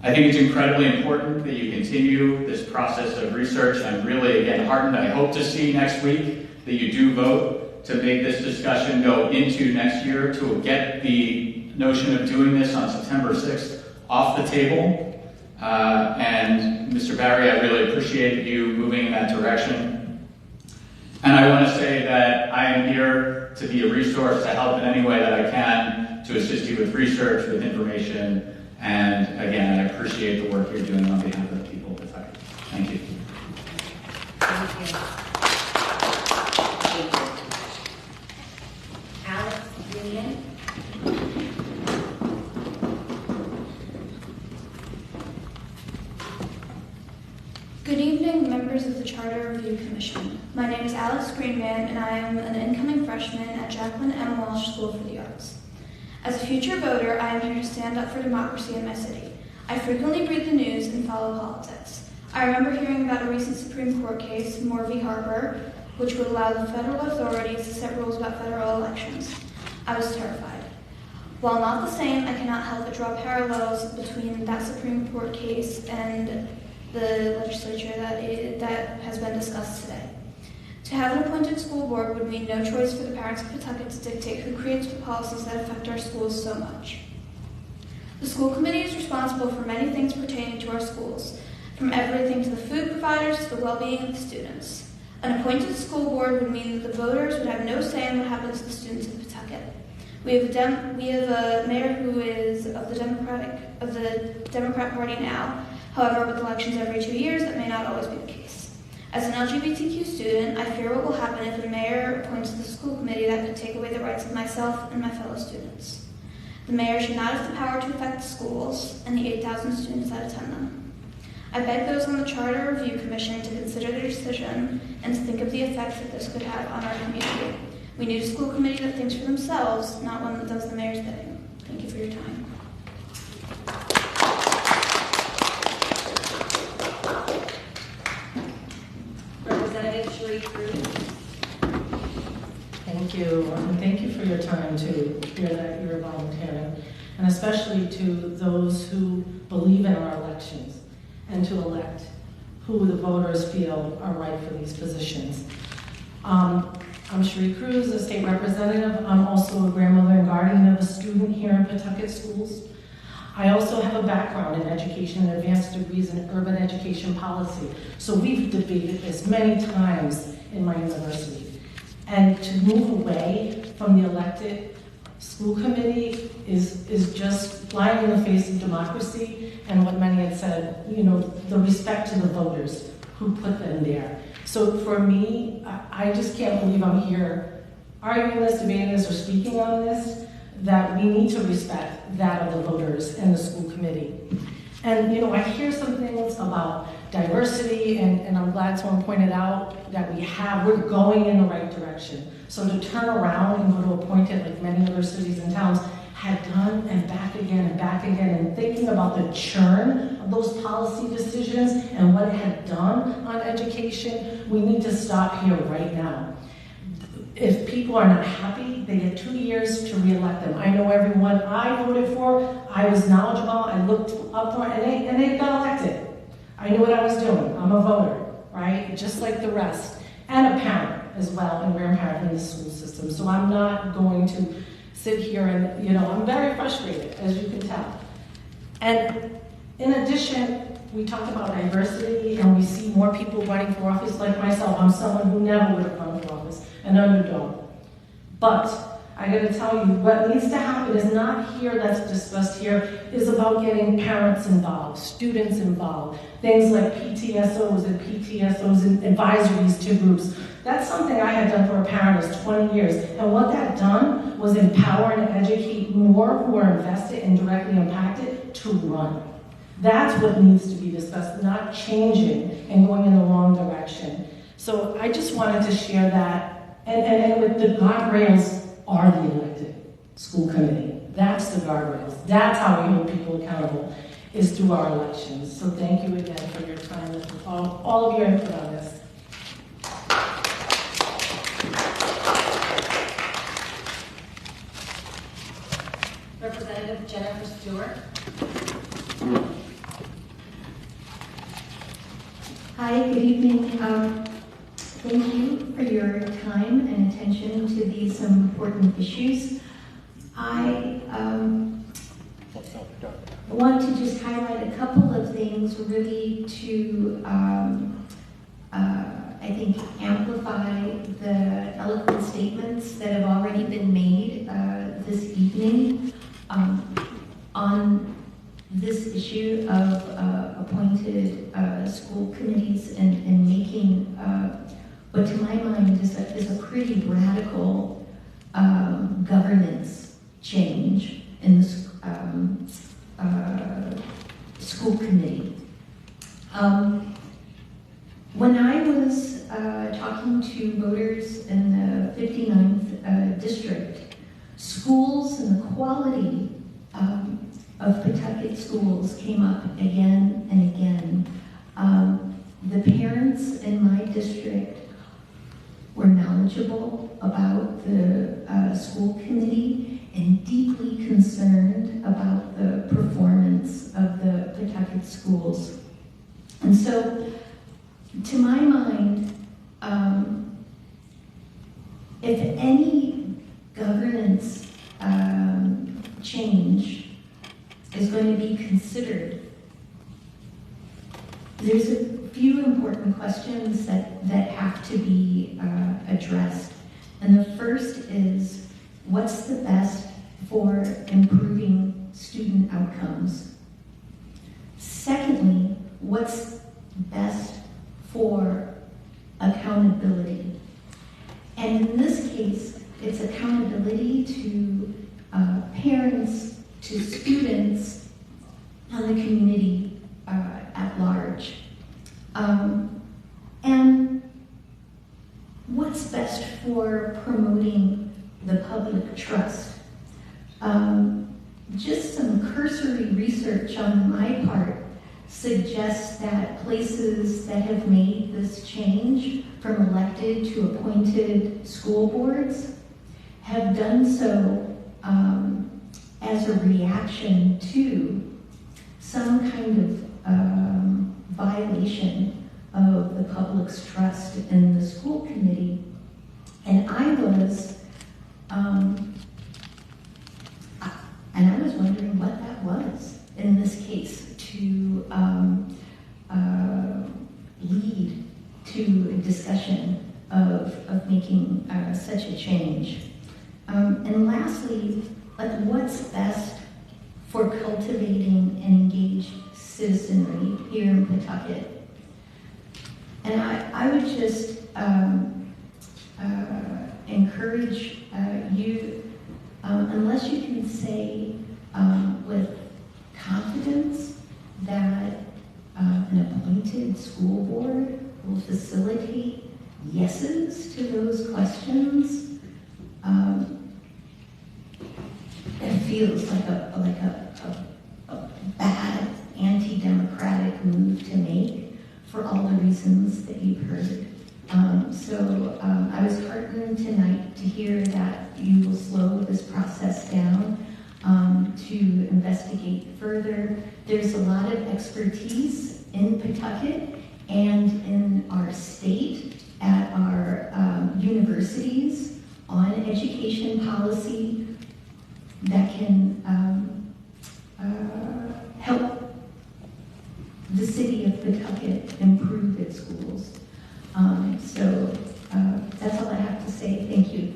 I think it's incredibly important that you continue this process of research. I'm really, again, heartened. I hope to see next week that you do vote to make this discussion go into next year, to get the notion of doing this on September 6th off the table. And Mr. Barry, I really appreciate you moving in that direction. And I want to say that I am here to be a resource to help in any way that I can, to assist you with research, with information. And again, I appreciate the work you're doing on behalf of the people of Pawtucket. Thank you.
Thank you. Alex Green.
Good evening, members of the Charter Review Commission. My name is Alex Greenman, and I am an incoming freshman at Jacqueline M. Walsh School for the Arts. As a future voter, I am here to stand up for democracy in my city. I frequently read the news and follow politics. I remember hearing about a recent Supreme Court case, Moore v. Harper, which would allow the federal authorities to set rules about federal elections. I was terrified. While not the same, I cannot help but draw parallels between that Supreme Court case and the legislature that has been discussed today. To have an appointed school board would mean no choice for the parents of Pawtucket to dictate who creates the policies that affect our schools so much. The school committee is responsible for many things pertaining to our schools, from everything to the food providers to the well-being of the students. An appointed school board would mean that the voters would have no say in what happens to the students of Pawtucket. We have a mayor who is of the Democrat Party now. However, with elections every 2 years, that may not always be the case. As an LGBTQ student, I fear what will happen if the mayor appoints the school committee that could take away the rights of myself and my fellow students. The mayor should not have the power to affect the schools and the 8,000 students that attend them. I beg those on the Charter Review Commission to consider their decision and to think of the effects that this could have on our community. We need a school committee that thinks for themselves, not one that does the mayor's bidding. Thank you for your time.
Representative Sheree Cruz.
Thank you, and thank you for your time to hear that you're volunteering, and especially to those who believe in our elections and to elect who the voters feel are right for these positions. I'm Sheree Cruz, a state representative. I'm also a grandmother and guardian of a student here in Pawtucket schools. I also have a background in education and advanced degrees in urban education policy. So we've debated this many times in my university. And to move away from the elected school committee is just flying in the face of democracy and what many had said, you know, the respect to the voters who put them there. So for me, I just can't believe I'm here arguing this, debating this, or speaking on this, that we need to respect that of the voters and the school committee. And, you know, I hear some things about diversity, and I'm glad someone pointed out that we're going in the right direction. So to turn around and go to appointed, like many other cities and towns had done, and back again, and thinking about the churn of those policy decisions and what it had done on education, we need to stop here right now. If people are not happy, they get 2 years to re-elect them. I know everyone I voted for, I was knowledgeable, I looked up for, and they got elected. I knew what I was doing. I'm a voter, right? Just like the rest. And a parent as well, and grandparent in the school system. So I'm not going to sit here and, you know, I'm very frustrated, as you can tell. And in addition, we talked about diversity, and we see more people running for office like myself. I'm someone who never would have run for office, an underdog. But I gotta tell you, what needs to happen is not here, that's discussed here, is about getting parents involved, students involved, things like PTSOs and PTSOs and advisories to groups. That's something I had done for a parent is 20 years. And what that done was empower and educate more who are invested and directly impacted to run. That's what needs to be discussed, not changing and going in the wrong direction. So I just wanted to share that. And with the guardrails are the elected school committee. That's the guardrails. That's how we hold people accountable, is through our elections. So thank you again for your time and all of your input on this.
Representative Jennifer Stewart.
Hi, good evening. Thank you for your time and attention to these important issues. I want to just highlight a couple of things really to, I think, amplify the eloquent statements that have already been made this evening on this issue of appointed school committees and making what to my mind is a pretty radical governance change in the school committee. When I was talking to voters in the 59th district, schools and the quality of Pawtucket schools came up again and again. The parents in my district were knowledgeable about the school committee and deeply concerned about the performance of the Pawtucket schools. And so, to my mind, if any governance change is going to be considered, there's a few important questions that have to be addressed. And the first is, what's the best for improving student outcomes? Secondly, what's best for accountability? And in this case, it's accountability to parents, to students, and the community at large. promoting the public trust. Just some cursory research on my part suggests that places that have made this change from elected to appointed school boards have done so as a reaction to some kind of violation of the public's trust in the school committee. And I was wondering what that was in this case to lead to a discussion of making such a change. And lastly, what's best for cultivating an engaged citizenry here in Pawtucket? And I would just encourage you, unless you can say with confidence that an appointed school board will facilitate yeses to those questions, it feels like a bad anti-democratic move to make for all the reasons that you've heard. So I was heartened tonight to hear that you will slow this process down to investigate further. There's a lot of expertise in Pawtucket and in our state at our universities on education policy that can help the city of Pawtucket improve its schools. So that's all I have to say. Thank you.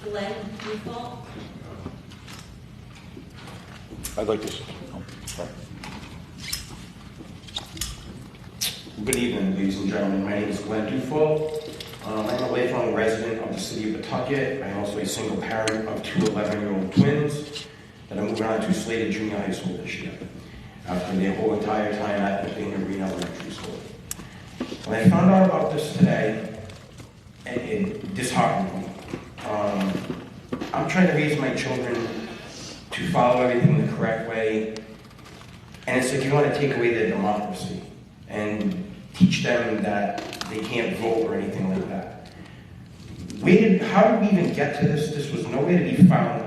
Glenn, default.
I'd like to.
Good evening, ladies and gentlemen. My name is Glenn Dufault. I'm a lifelong resident of the city of Pawtucket. I'm also a single parent of two 11-year-old twins that are moving on to Slater Junior High School this year after their whole entire time at the Green Elementary School. When I found out about this today, it disheartened me. I'm trying to raise my children to follow everything the correct way, and it's like you want to take away their democracy and teach them that they can't vote or anything like that. How did we even get to this? This was nowhere to be found.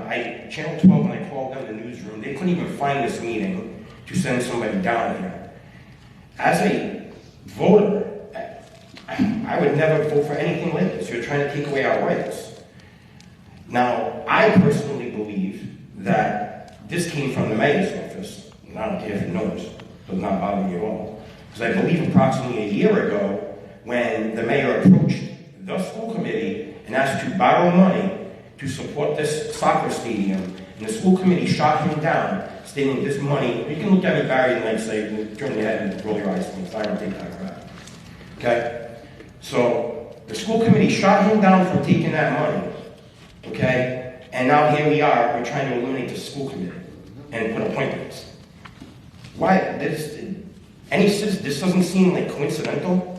Channel 12, when I called them in the newsroom, they couldn't even find this meeting to send somebody down here. As a voter, I would never vote for anything like this. You're trying to take away our rights. Now, I personally believe that this came from the mayor's office, and I don't care if it knows, it does not bother me at all. Because I believe approximately a year ago, when the mayor approached the school committee and asked to borrow money to support this soccer stadium, and the school committee shot him down, stating this money, you can look at me, Barry, and say, turn your head and roll your eyes, please. I don't think that crap. Okay? So, the school committee shot him down for taking that money. Okay? And now here we are, we're trying to eliminate the school committee and put appointments. Why? This doesn't seem like coincidental.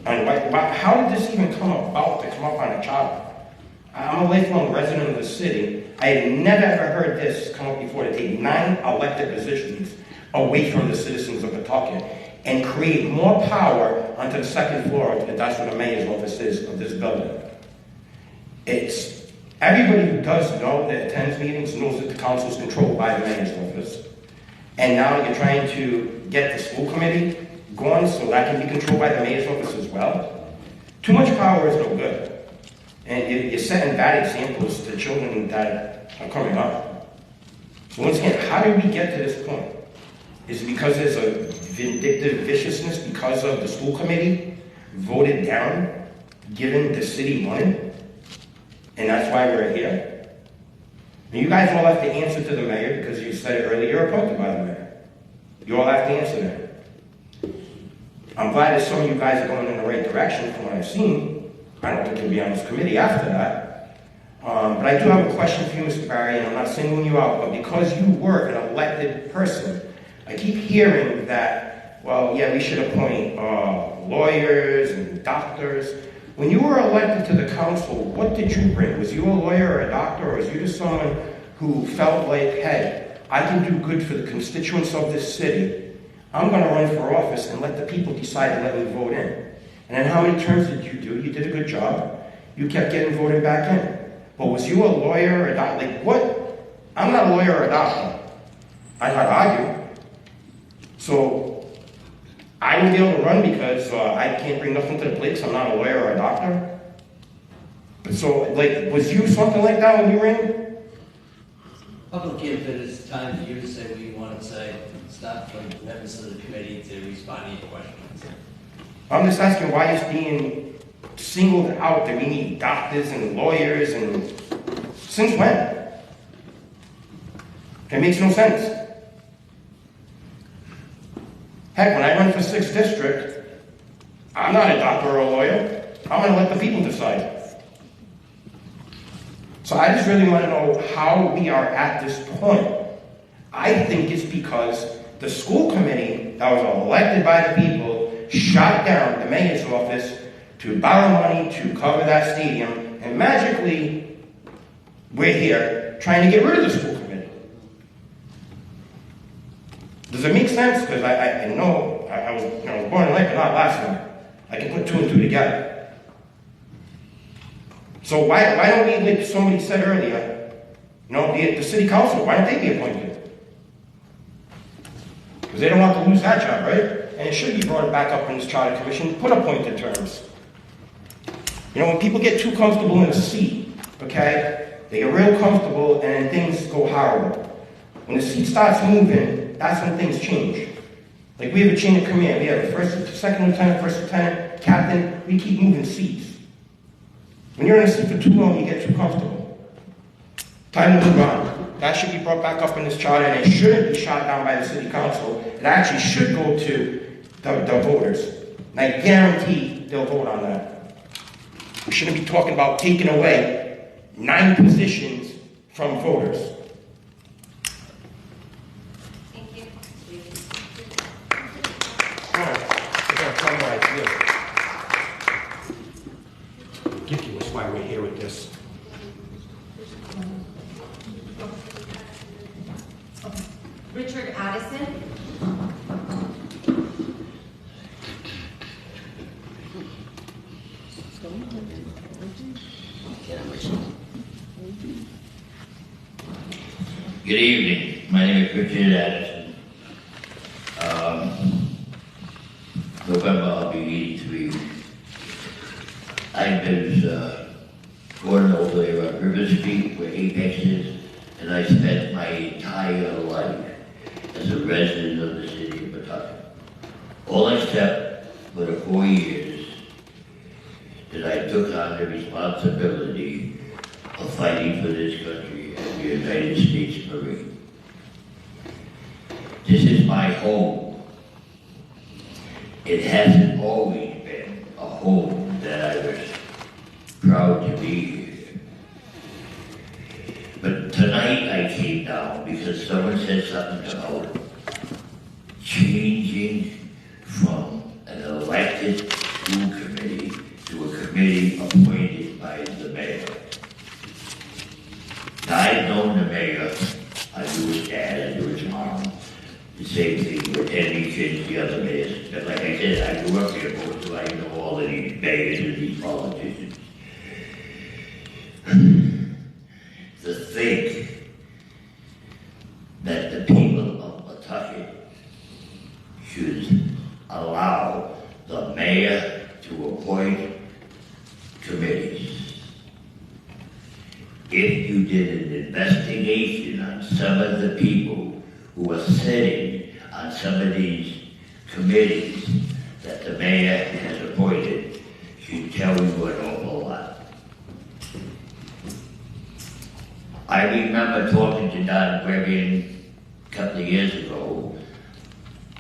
And how did this even come about to come up on a child? I'm a lifelong resident of the city. I had never ever heard this come up before, to take 9 elected positions away from the citizens of Pawtucket and create more power onto the second floor, if that's what the mayor's office is, of this building. Everybody who does know that attends meetings knows that the council is controlled by the mayor's office. And now you're trying to get the school committee going so that can be controlled by the mayor's office as well. Too much power is no good. And you're setting bad examples to children that are coming up. So once again, how did we get to this point? Is it because there's a vindictive viciousness because of the school committee voted down, giving the city money? And that's why we're here? And you guys all have to answer to the mayor because you said it earlier, you're appointed by the mayor. You all have to answer that. I'm glad that some of you guys are going in the right direction from what I've seen. I don't think you'll be on this committee after that. But I do have a question for you, Mr. Barry, and I'm not singling you out, but because you were an elected person, I keep hearing that well, yeah, we should appoint lawyers and doctors. When you were elected to the council, what did you bring? Was you a lawyer or a doctor, or was you just someone who felt like, hey, I can do good for the constituents of this city. I'm going to run for office and let the people decide to let me vote in. And then how many terms did you do? You did a good job. You kept getting voted back in. But was you a lawyer or a doctor? Like, what? I'm not a lawyer or a doctor. I know how to argue. So I wouldn't be able to run because I can't bring nothing to the plate because I'm not a lawyer or a doctor. But so, like, was you something like that when you ran?
Public input is time for you to say what you want to say. It's not for members of the committee to respond to your questions.
I'm just asking why it's being singled out that we need doctors and lawyers and since when? It makes no sense. Heck, when I run for 6th District, I'm not a doctor or a lawyer. I'm going to let the people decide. So I just really want to know how we are at this point. I think it's because the school committee that was elected by the people shot down the mayor's office to borrow money to cover that stadium, and magically, we're here trying to get rid of the school committee. Does it make sense? Because I know I was born in life, but not last night. I can put 2 and 2 together. So why don't we, like somebody said earlier, the city council, why don't they be appointed? Because they don't want to lose that job, right? And it should be brought back up in this charter commission, put appointed terms. When people get too comfortable in a seat, okay, they get real comfortable and then things go horrible. When the seat starts moving, that's when things change. Like we have a chain of command. We have a second lieutenant, first lieutenant, captain. We keep moving seats. When you're in a seat for too long, you get too comfortable. Time to move on. That should be brought back up in this charter, and it shouldn't be shot down by the city council. It actually should go to the voters. And I guarantee they'll vote on that. We shouldn't be talking about taking away 9 positions from voters.
Thank you.
All right, I gotta summarize this. Ridiculous why we're here with this.
Richard Addison.
Good evening. My name is Richard Addison. November I'll be 83. I've been born over there on River Street where Apex is, and I spent my entire life as a resident of the city of Pawtucket. All except for the 4 years that I took on the responsibility of fighting for this country as the United States Marine. This is my home. It hasn't always been a home that I was proud to be here. But tonight I came down because someone said something about changing from an elected school committee to a committee appointed by the mayor. Now, I've known the mayor. I knew his dad, I knew his mom. The same thing with Henry Chin, the other mayors. But like I said, I grew up here, so I know all of these mayors and these politicians. To think that the people of Pawtucket should allow the mayor to appoint committees. If you did an investigation on some of the people who are sitting on some of these committees that the mayor has appointed, should tell you an awful lot. I remember talking to Don Gregian a couple of years ago,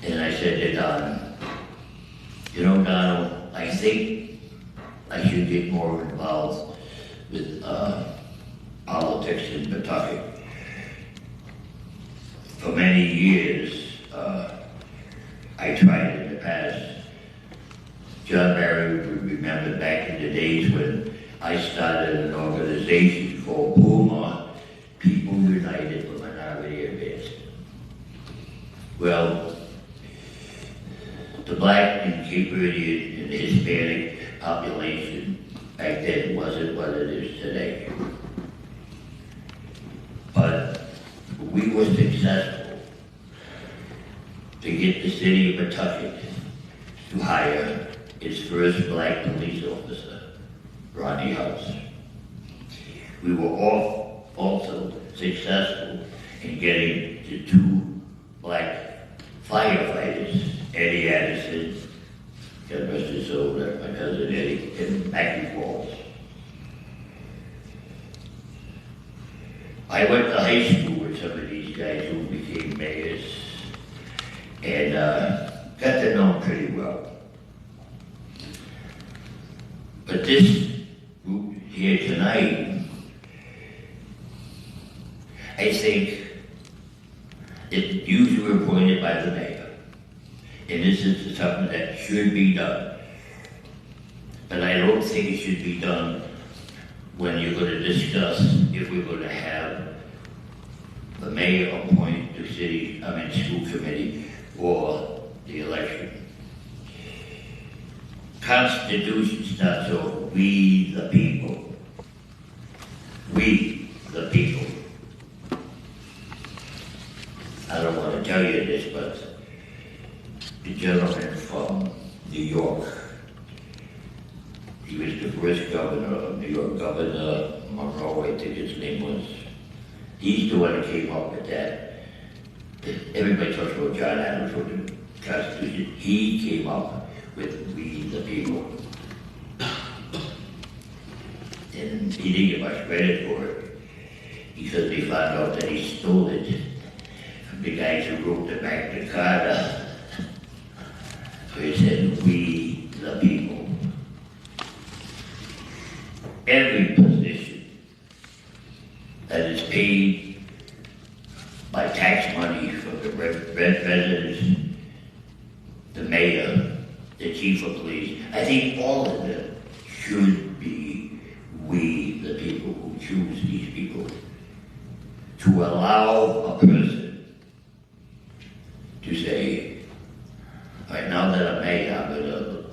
and I said to Don, Donald, I think I should get more involved with politics in Pawtucket. For many years, I tried in the past. John Barry would remember back in the days when I started an organization called Puma, People United for Minority Advancement. Well, the Black and Cape Verdean and Hispanic population back then wasn't what it is today. But we were successful to get the city of Pawtucket to hire its first Black police officer, Ronnie House. We were also successful in getting the 2 Black firefighters, Eddie Addison, God rest his soul, that's my cousin Eddie, and Mackie Falls. I went to high school with some of these guys who became mayors, and got to know them pretty well. But this group here tonight, I think it usually appointed by the mayor. And this is something that should be done. But I don't think it should be done when you're going to discuss if we're going to have the mayor appoint the school committee or the election. Constitution starts off, we the people. We the people. I don't want to tell you this, but the gentleman from New York, he was the first governor of New York, Governor Monroe, I think his name was. He's the one that came up with that. Everybody talks about John Adams with the Constitution. He came up with we the people. And he didn't get much credit for it because they found out that he stole it from the guys who wrote the Magna Carta. So he said, we the people. Every position that is paid by tax money from the residents, the mayor, the chief of police, I think all of them should be we, the people who choose these people, to allow a person to say, all right, now that I'm mayor, I'm going to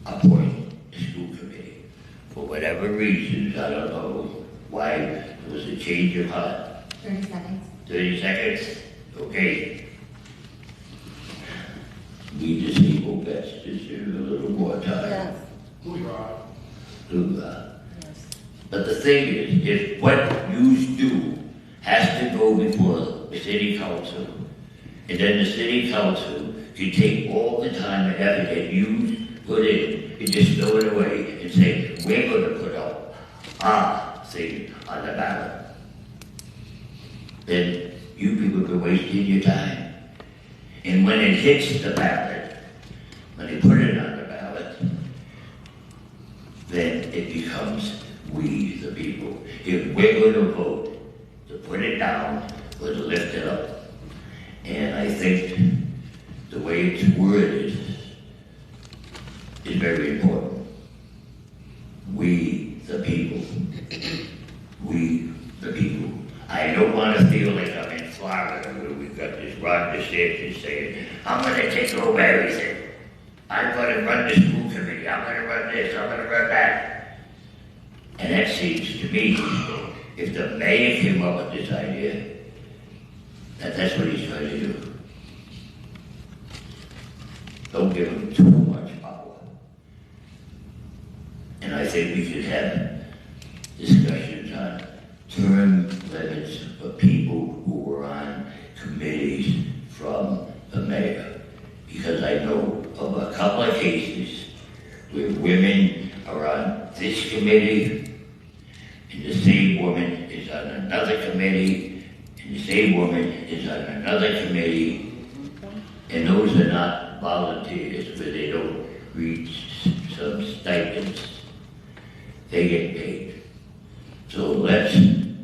appoint a school committee. For whatever reasons, I don't know why, there was a change of heart.
30 seconds.
30 seconds? Okay. We disabled vets deserve a little more time.
Yes.
Hoorah. But the thing is, if what you do has to go before the city council, and then the city council can take all the time and effort that you put in and just throw it away and say, we're going to put up our thing on the ballot, then you people are wasting your time. And when it hits the ballot, when they put it on the ballot, then it becomes we, the people. If we're going to vote to put it down or to lift it up, and I think the way it's worded is very important. We, the people. We, the people. I don't want to feel like I'm in Florida where we've got this Ron DeSantis saying, I'm going to take over everything. I'm going to run the school committee. I'm going to run this. I'm going to run that. And that seems to me, if the mayor came up with this idea, that's what he's trying to do. Don't give him too much power. And I think we should have discussions on term limits for people who were on committees from the mayor. Because I know of a couple of cases where women are on this committee, and the same woman is on another committee, and the same woman is on another committee, and those are not volunteers where they don't reach some stipends. They get paid. So let's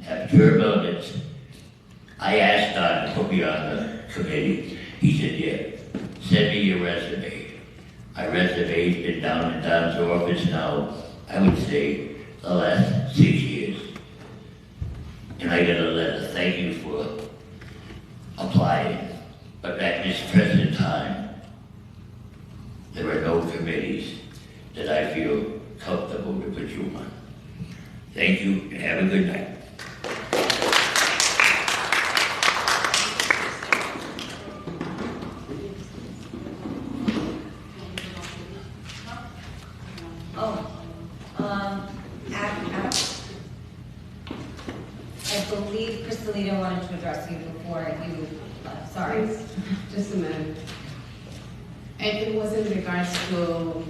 have term limits. I asked Don to put me on the committee. He said, yeah. send me your resume. My resume's been down in Don's office now, I would say, the last 6 years. And I got a letter, thank you for applying. But at this present time, there are no committees that I feel comfortable to put you on. Thank you, and have a good night.
I believe Cristalino wanted to address you before you left. Sorry.
Just a minute. And it was in regards to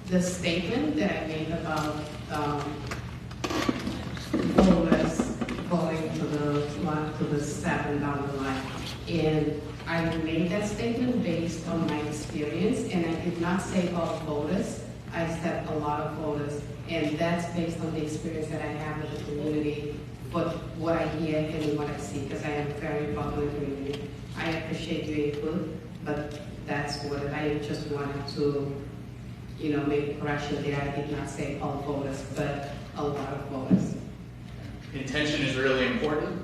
the statement that I made about voters going to the step down the line. And I made that statement based on my experience, and I did not say all voters. I said a lot of voters, and that's based on the experience that I have with the community, but what I hear and what I see, because I am very involved in the community. I appreciate your input, but that's what I just wanted to, make a correction there. I did not say all voters, but a lot of voters.
Intention is really important.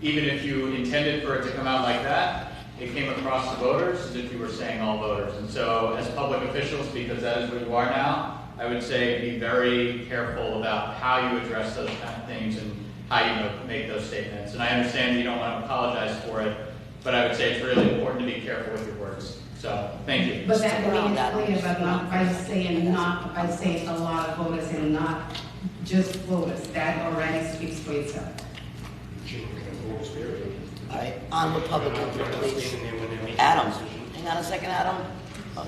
Even if you intended for it to come out like that, it came across to voters as if you were saying all voters. And so as public officials, because that is what you are now, I would say be very careful about how you address those kind of things and how you make those statements. And I understand you don't want to apologize for it, but I would say it's really important to be careful with your words. So, thank you.
But that means clear, but not by saying a lot of voters and not just voters. That already speaks for itself.
All right, on Republican, please. Adam, hang on a second, Adam. Oh,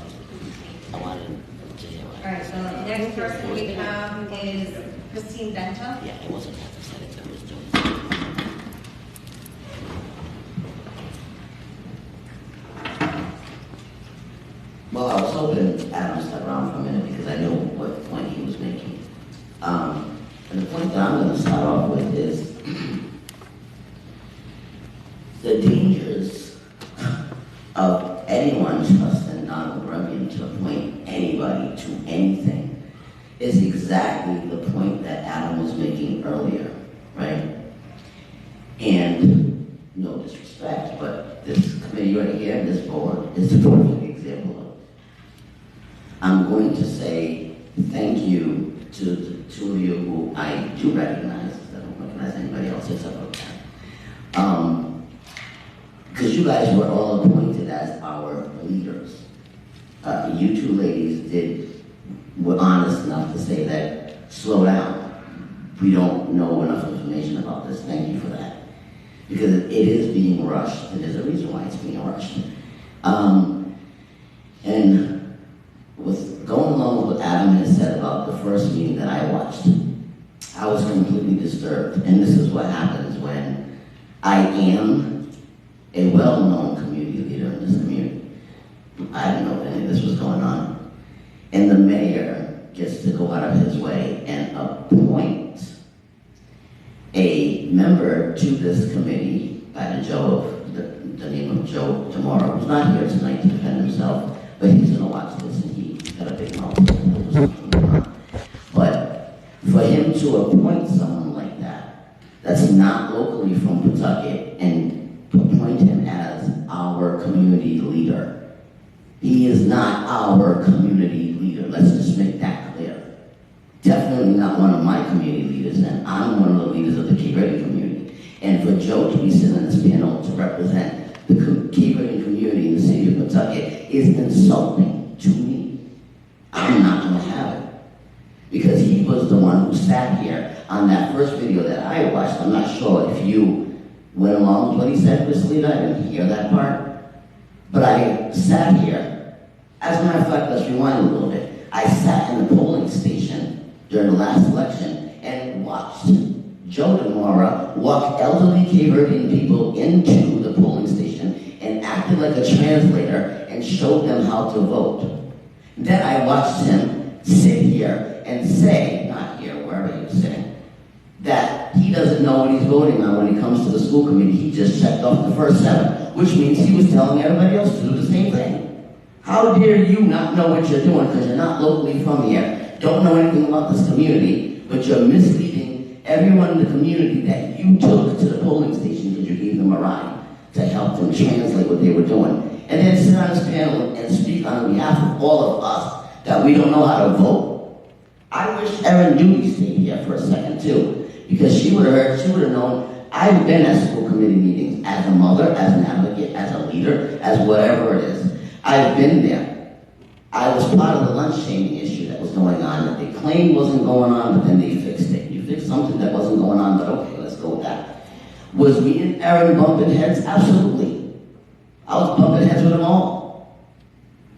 I wanted to hear what.
All right, so the next person we have is Christine Benta.
Yeah, it wasn't that pathetic that was doing. Well, I was hoping Adam would step around for a minute because I knew what point he was making. And the point that I'm going to start off with is the dangers of anyone trusting Donald Brumbian to appoint anybody to anything is exactly the point that Adam was making earlier, right? And no disrespect, but this committee right here, this board, is the perfect example of it. I'm going to say thank you to the two of you who I do recognize. I don't recognize anybody else except for that. Because you guys were all appointed as our leaders. You two ladies were honest enough to say that, slow down. We don't know enough information about this. Thank you for that. Because it is being rushed, and there's a reason why it's being rushed. And with going along with what Adam has said about the first meeting that I watched, I was completely disturbed. And this is what happens when I am a well-known community leader in this community. I didn't know if any of this was going on. And the mayor gets to go out of his way and appoint a member to this committee by the name of Joe Tomorrow, who's not here tonight to defend himself, but he's going to watch this and he's got a big mouth. But for him to appoint someone like that, that's not locally from Pawtucket, and appoint him as our community leader. He is not our community leader. Let's just make that clear. Definitely not one of my community leaders, and I'm one of the leaders of the Cape Breton community. And for Joe to be sitting on this panel to represent the Cape Breton community in the city of Pawtucket is insulting to me. I'm not going to have it. Because he was the one who sat here on that first video that I watched. I'm not sure if you went along with what he said, Ms. Lita. I didn't hear that part. But I sat here. As a matter of fact, let's rewind a little bit. I sat in the polling station during the last election and watched Joe DeMora walk elderly Cape Verdean people into the polling station and acted like a translator and showed them how to vote. Then I watched him sit here and say, not here, wherever he was sitting, that he doesn't know what he's voting on when he comes to the school committee. He just checked off the first 7, which means he was telling everybody else to do the same thing. How dare you not know what you're doing because you're not locally from here, don't know anything about this community, but you're misleading everyone in the community that you took to the polling station because you gave them a ride to help them translate what they were doing. And then sit on this panel and speak on behalf of all of us that we don't know how to vote. I wish Erin Doobie stayed here for a second too, because she would have heard, she would have known. I've been at school committee meetings as a mother, as an advocate, as a leader, as whatever it is. I've been there. I was part of the lunch shaming issue that was going on, that they claimed wasn't going on, but then they fixed it. You fixed something that wasn't going on, but okay, let's go with that. Was me and Erin bumping heads? Absolutely. I was bumping heads with them all.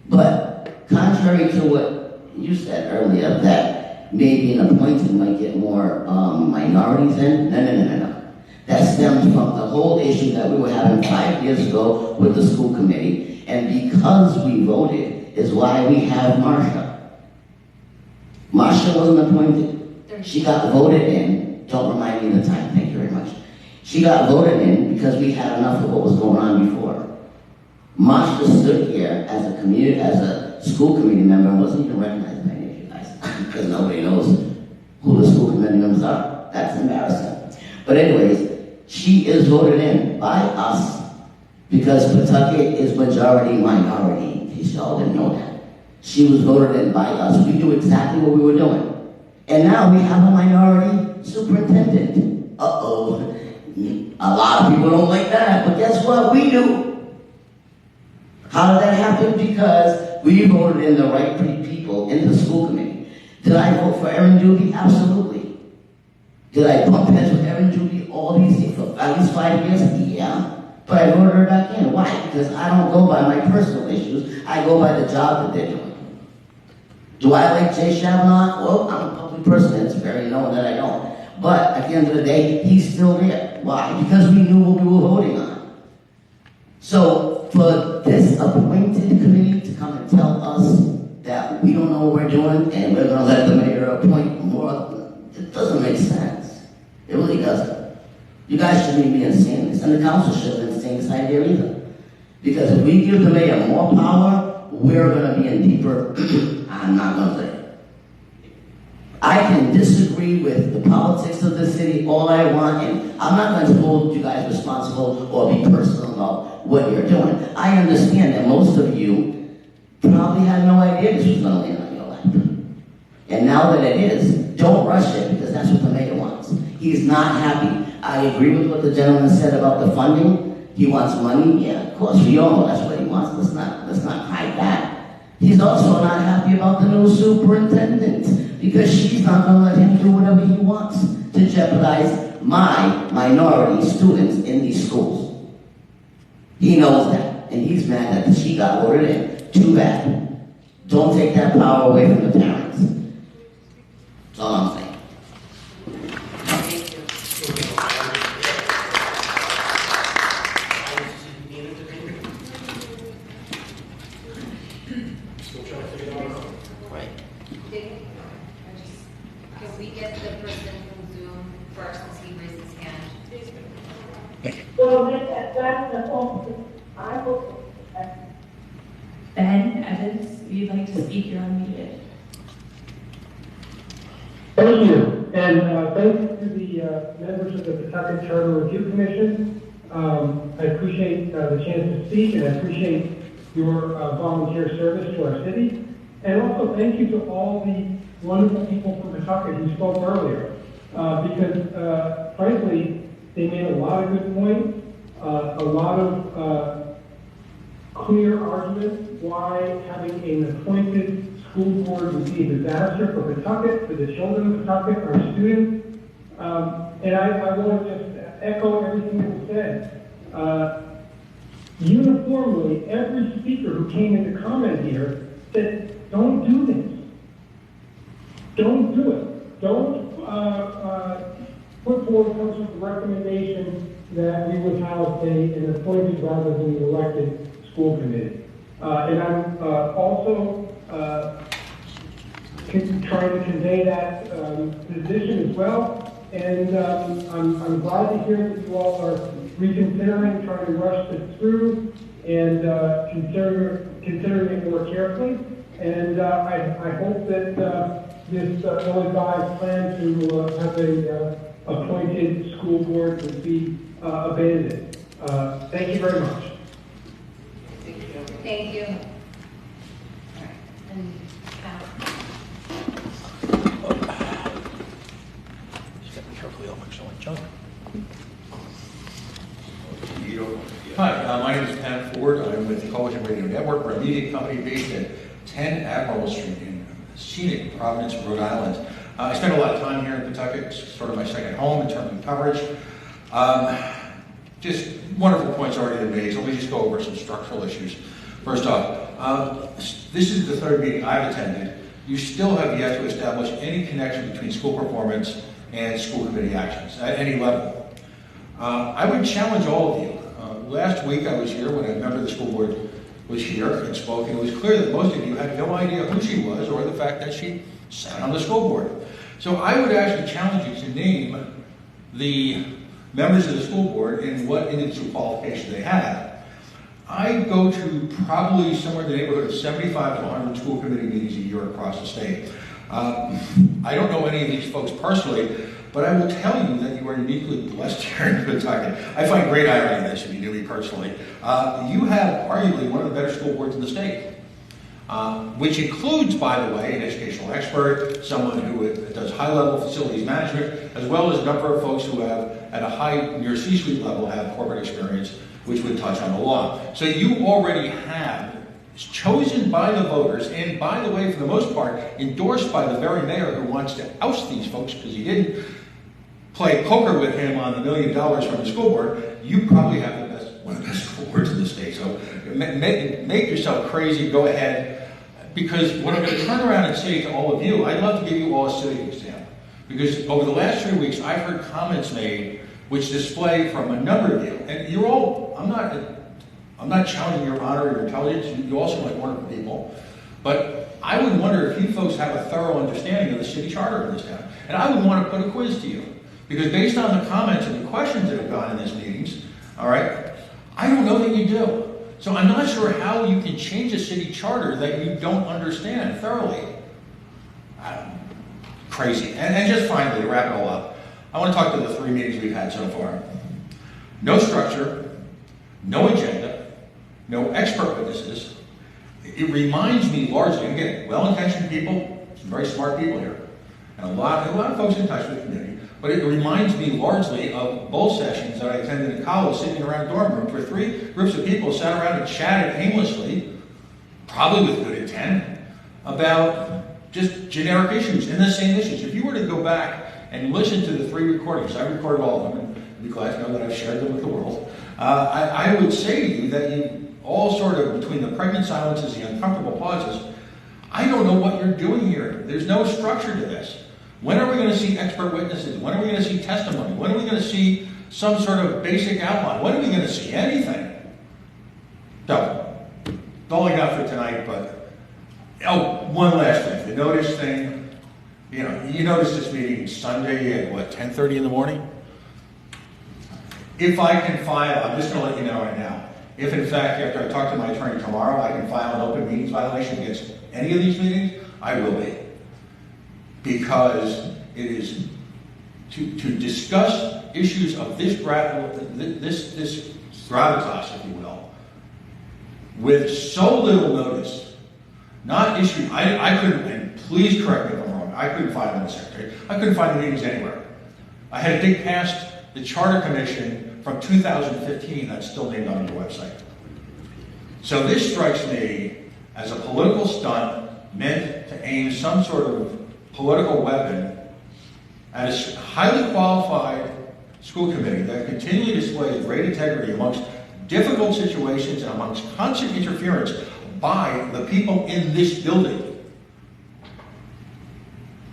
But contrary to what you said earlier, that maybe an appointed might get more minorities in, no. That stems from the whole issue that we were having 5 years ago with the school committee, and because we voted is why we have Marsha. Marsha wasn't appointed. She got voted in. Don't remind me of the time, thank you very much. She got voted in because we had enough of what was going on before. Marsha stood here as a community, as a school committee member, and wasn't even recognized by any of you guys because nobody knows who the school committee members are. That's embarrassing. But anyways, she is voted in by us because Pawtucket is majority minority. In case y'all didn't know that. She was voted in by us. We knew exactly what we were doing. And now we have a minority superintendent. Uh-oh. A lot of people don't like that, but guess what? We do. How did that happen? Because we voted in the right people in the school committee. Did I vote for Erin Doobie? Absolutely. Did I bump heads with Erin Doobie all these years, for at least 5 years? Yeah. But I voted her back in. Why? Because I don't go by my personal issues. I go by the job that they're doing. Do I like Jay Chavanaugh? Well, I'm a public person. It's very known that I don't. But at the end of the day, he's still there. Why? Because we knew what we were voting on. So for this appointed committee to come and tell us that we don't know what we're doing and we're going to let the mayor appoint more, it doesn't make sense. It really doesn't. You guys shouldn't even be saying this, and the council shouldn't be saying this idea either. Because if we give the mayor more power, we're going to be in deeper, I'm not going to say it. I can disagree with the politics of the city all I want, and I'm not going to hold you guys responsible or be personal about what you're doing. I understand that most of you probably had no idea this was going to land on your lap. And now that it is, don't rush it, because that's what the mayor wants. He's not happy. I agree with what the gentleman said about the funding. He wants money. Yeah, of course, we all know that's what he wants. Let's not hide that. He's also not happy about the new superintendent, because she's not going to let him do whatever he wants to jeopardize my minority students in these schools. He knows that, and he's mad that she got voted in. Too bad. Don't take that power away from the parents. That's all I'm saying.
Can we get the person from Zoom first as he raises his hand?
Well, that's the phone. I will.
Ben Evans, if you'd like to speak, you're unmuted.
Thank you, and thanks to the members of the Pawtucket Charter Review Commission. I appreciate the chance to speak, and I appreciate your volunteer service to our city. And also thank you to all the wonderful people from Pawtucket who spoke earlier, because frankly, they made a lot of good points, a lot of clear arguments why having an appointed school board would be a disaster for Pawtucket, for the children of Pawtucket, our students. And I want to just echo everything that was said. Uniformly, every speaker who came into comment here said, don't do this. Don't do it. Don't put forward some sort of recommendation that we would have an appointed rather than an elected school committee. And I'm also trying to convey that position as well. And I'm glad to hear that you all are reconsidering, trying to rush this through, and considering it more carefully. And I hope that this ill-advised plan to have a appointed school board would be abandoned. Thank you very much.
Thank you. And
Carefully, I'll make sure I jump.
Hi, my name is Pat Ford. I'm with the Coalition Radio Network. We're a media company based at 10 Admiral Street in scenic Providence, Rhode Island. I spend a lot of time here in Pawtucket. It's sort of my second home in terms of coverage. Just wonderful points already been made, so let me just go over some structural issues. First off, this is the third meeting I've attended. You still have yet to establish any connection between school performance and school committee actions at any level. I would challenge all of you. Last week I was here when a member of the school board was here and spoke, and it was clear that most of you had no idea who she was or the fact that she sat on the school board. So I would actually challenge you to name the members of the school board and what individual qualifications they have. I go to probably somewhere in the neighborhood of 75 to 100 school committee meetings a year across the state. I don't know any of these folks personally, but I will tell you that you are uniquely blessed here in Pawtucket. I find great irony in this, if you knew me personally. You have arguably one of the better school boards in the state, which includes, by the way, an educational expert, someone who does high-level facilities management, as well as a number of folks who have, at a high, near C-suite level, have corporate experience, which would touch on the law. So you already have, chosen by the voters, and by the way, for the most part, endorsed by the very mayor who wants to oust these folks because he didn't play poker with him on the $1 million from the school board. You probably have one of the best school boards in the state. So make yourself crazy, go ahead. Because what I'm going to turn around and say to all of you, I'd love to give you all a civic exam. Because over the last 3 weeks, I've heard comments made which display from a number of you. And you're all, I'm not challenging your honor or your intelligence. You all seem like wonderful people. But I would wonder if you folks have a thorough understanding of the city charter in this town. And I would want to put a quiz to you. Because based on the comments and the questions that have gone in these meetings, all right, I don't know that you do. So I'm not sure how you can change a city charter that you don't understand thoroughly. Crazy. And just finally, to wrap it all up, I want to talk to the 3 meetings we've had so far. No structure, no agenda, no expert witnesses. It reminds me largely, again, well-intentioned people, some very smart people here, and a lot of folks in touch with the community, but it reminds me largely of both sessions that I attended in college, sitting around a dorm room where 3 groups of people sat around and chatted aimlessly, probably with good intent, about just generic issues and the same issues. If you were to go back and listen to the 3 recordings, I recorded all of them, and you'd be glad to know that I've shared them with the world. I would say to you that you all sort of, between the pregnant silences, the uncomfortable pauses, I don't know what you're doing here. There's no structure to this. When are we going to see expert witnesses? When are we going to see testimony? When are we going to see some sort of basic outline? When are we going to see anything? So, that's all I got for tonight, but, one last thing. The notice thing. You know, you noticed this meeting Sunday at, what, 10:30 in the morning? If I can file, I'm just going to let you know right now, if in fact, after I talk to my attorney tomorrow, I can file an open meetings violation against any of these meetings, I will be. Because it is to discuss issues of this gravitas, if you will, with so little notice, not issued, I couldn't, and please correct me if I'm wrong, I couldn't find them in the secretary. I couldn't find the meetings anywhere. I had to dig past the Charter Commission from 2015 that's still named on your website. So this strikes me as a political stunt meant to aim some sort of political weapon at a highly qualified school committee that continually displays great integrity amongst difficult situations and amongst constant interference by the people in this building.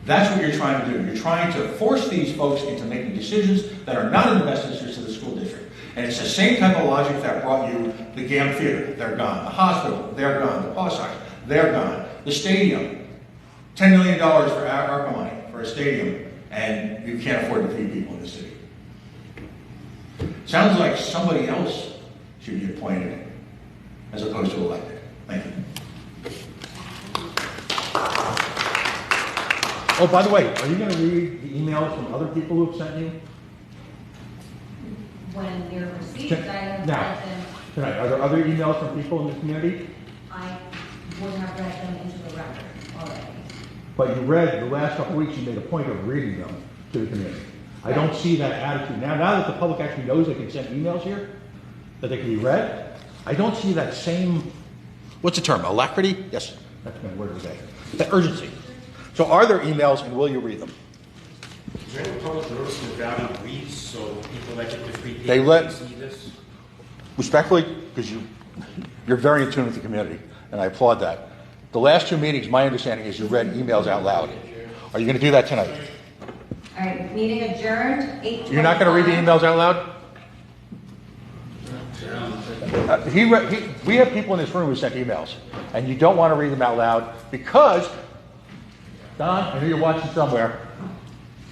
That's what you're trying to do. You're trying to force these folks into making decisions that are not in the best interest of the school district. And it's the same type of logic that brought you the GAM Theater, they're gone. The hospital, they're gone. The Pawtucket, they're gone. The stadium, $10 million for ARPA money for a stadium, and you can't afford to feed people in the city. Sounds like somebody else should be appointed as opposed to elected. Thank you.
Oh, by the way, are you going to read the emails from other people who have sent you?
When they're received, I have
Now,
read them.
tonight, are there other emails from people in the community?
I would have read them into the record already.
But you read, the last couple of weeks, you made a point of reading them to the community. I don't see that attitude. Now that the public actually knows they can send emails here, that they can be read, I don't see that same, what's the term, alacrity? Yes, that's my word of the day. The urgency. So are there emails and will you read them?
Is there any public notice in the Valley reads so people that get the free
They
paper
let-
can see this?
Respectfully, because you're very in tune with the community, and I applaud that. The last two meetings, my understanding is you read emails out loud. Are you going to do that tonight?
All right, meeting adjourned, 8:25.
You're not going to read the emails out loud? We have people in this room who sent emails, and you don't want to read them out loud because, Don, I know you're watching somewhere,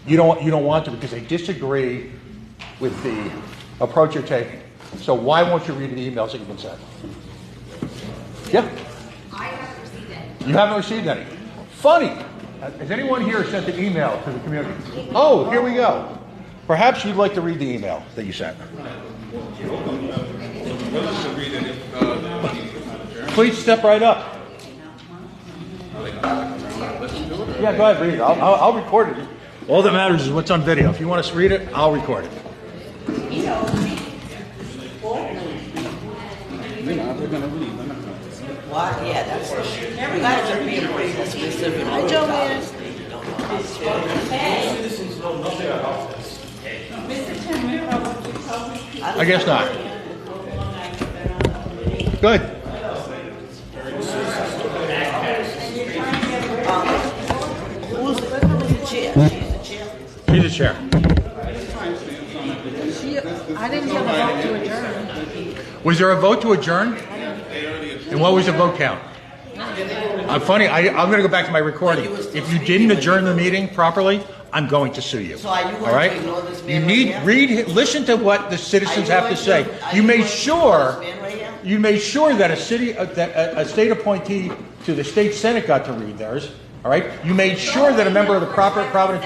you don't want to because they disagree with the approach you're taking. So why won't you read the emails that you've been sent? Yeah?
I haven't received any.
You haven't received any. Funny. Has anyone here sent an email to the community? Oh, here we go. Perhaps you'd like to read the email that you sent. Please step right up. Yeah, go ahead, read it. I'll record it. All that matters is what's on video. If you want us to read it, I'll record it.
What? Yeah, that's everybody's are being pretty specific. Hi, Joanne.
I guess not. Good.
Who's the chair? She's the chair.
She's the chair.
I didn't have a vote to adjourn.
Was there a vote to adjourn? And what was the vote count? I'm funny. I'm going to go back to my recording. If you didn't adjourn the meeting properly, I'm going to sue you.
So are you going
all right?
to ignore this
You
man
need
right here?
listen to what the citizens have to say.
Are
You
you
made
going to
sure
ignore this man right here?
you made sure that a state appointee to the state senate got to read theirs. All right. You made sure that a member of the Providence.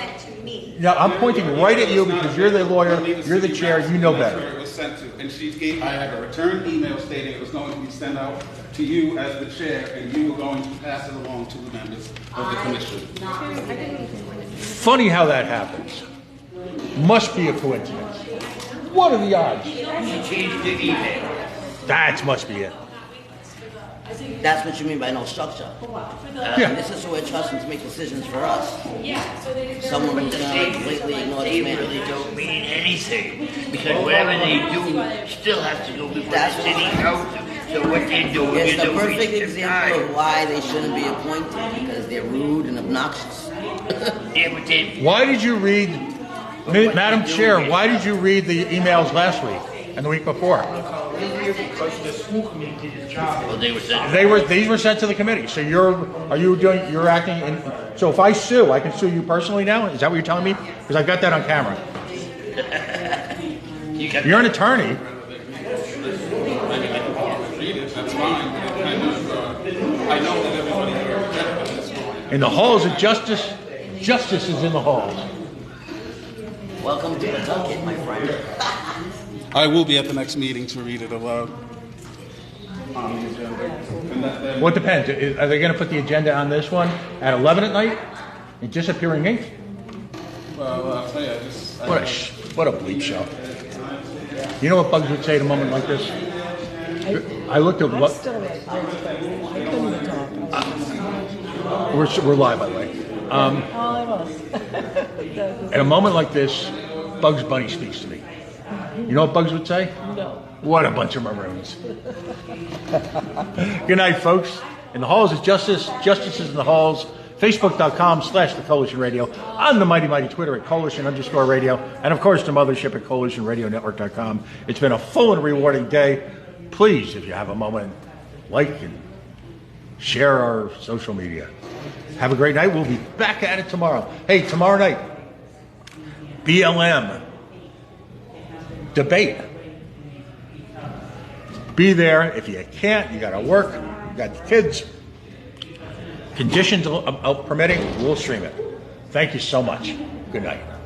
No, I'm pointing right at you because you're the lawyer, you're the chair, you know better.
It was sent to, and she gave, I had a return email stating it was going to be sent out to you as the chair, and you were going to pass it along to the members of the commission.
Funny how that happens. Must be a coincidence. What are the odds? That must be it.
That's what you mean by no structure.
Yeah.
This is who we're trusting to make decisions for us. Someone
But
who's
the
gonna completely ignore this
they
man.
really don't mean anything, because whatever they do still has to go before the city council. So what they do
It's
is
the
a
perfect
waste of
example
time.
of why they shouldn't be appointed, because they're rude and obnoxious.
Yeah, but they,
Why did you read, Madam Chair, why did you read the emails last week and the week before?
because the school committee did its job. Well, they were sent.
These were sent to the committee. So you're acting in, so if I sue, I can sue you personally now? Is that what you're telling me? Because I've got that on camera. You're an attorney.
That's fine. I know that everybody here rejected this.
In the halls of justice, justice is in the halls.
Welcome to Pawtucket, my friend.
I will be at the next meeting to read it aloud on the agenda. And that,
What depends? Are they going to put the agenda on this one at 11 at night? In disappearing ink?
well, I'll tell you,
What a bleep show. You know what Bugs would say at a moment like this? I looked at what. We're live, by the way. At a moment like this, Bugs Bunny speaks to me. You know what Bugs would say?
No.
What a bunch of maroons. Good night, folks. In the halls of justice, justice is in the halls. Facebook.com/The Coalition Radio. On the mighty Twitter at Coalition_Radio. And of course, the mothership at CoalitionRadioNetwork.com. It's been a full and rewarding day. Please, if you have a moment, like and share our social media. Have a great night. We'll be back at it tomorrow. Hey, tomorrow night, BLM, debate. Be there. If you can't, you got to work, you got kids. Conditions permitting, we'll stream it. Thank you so much. Good night.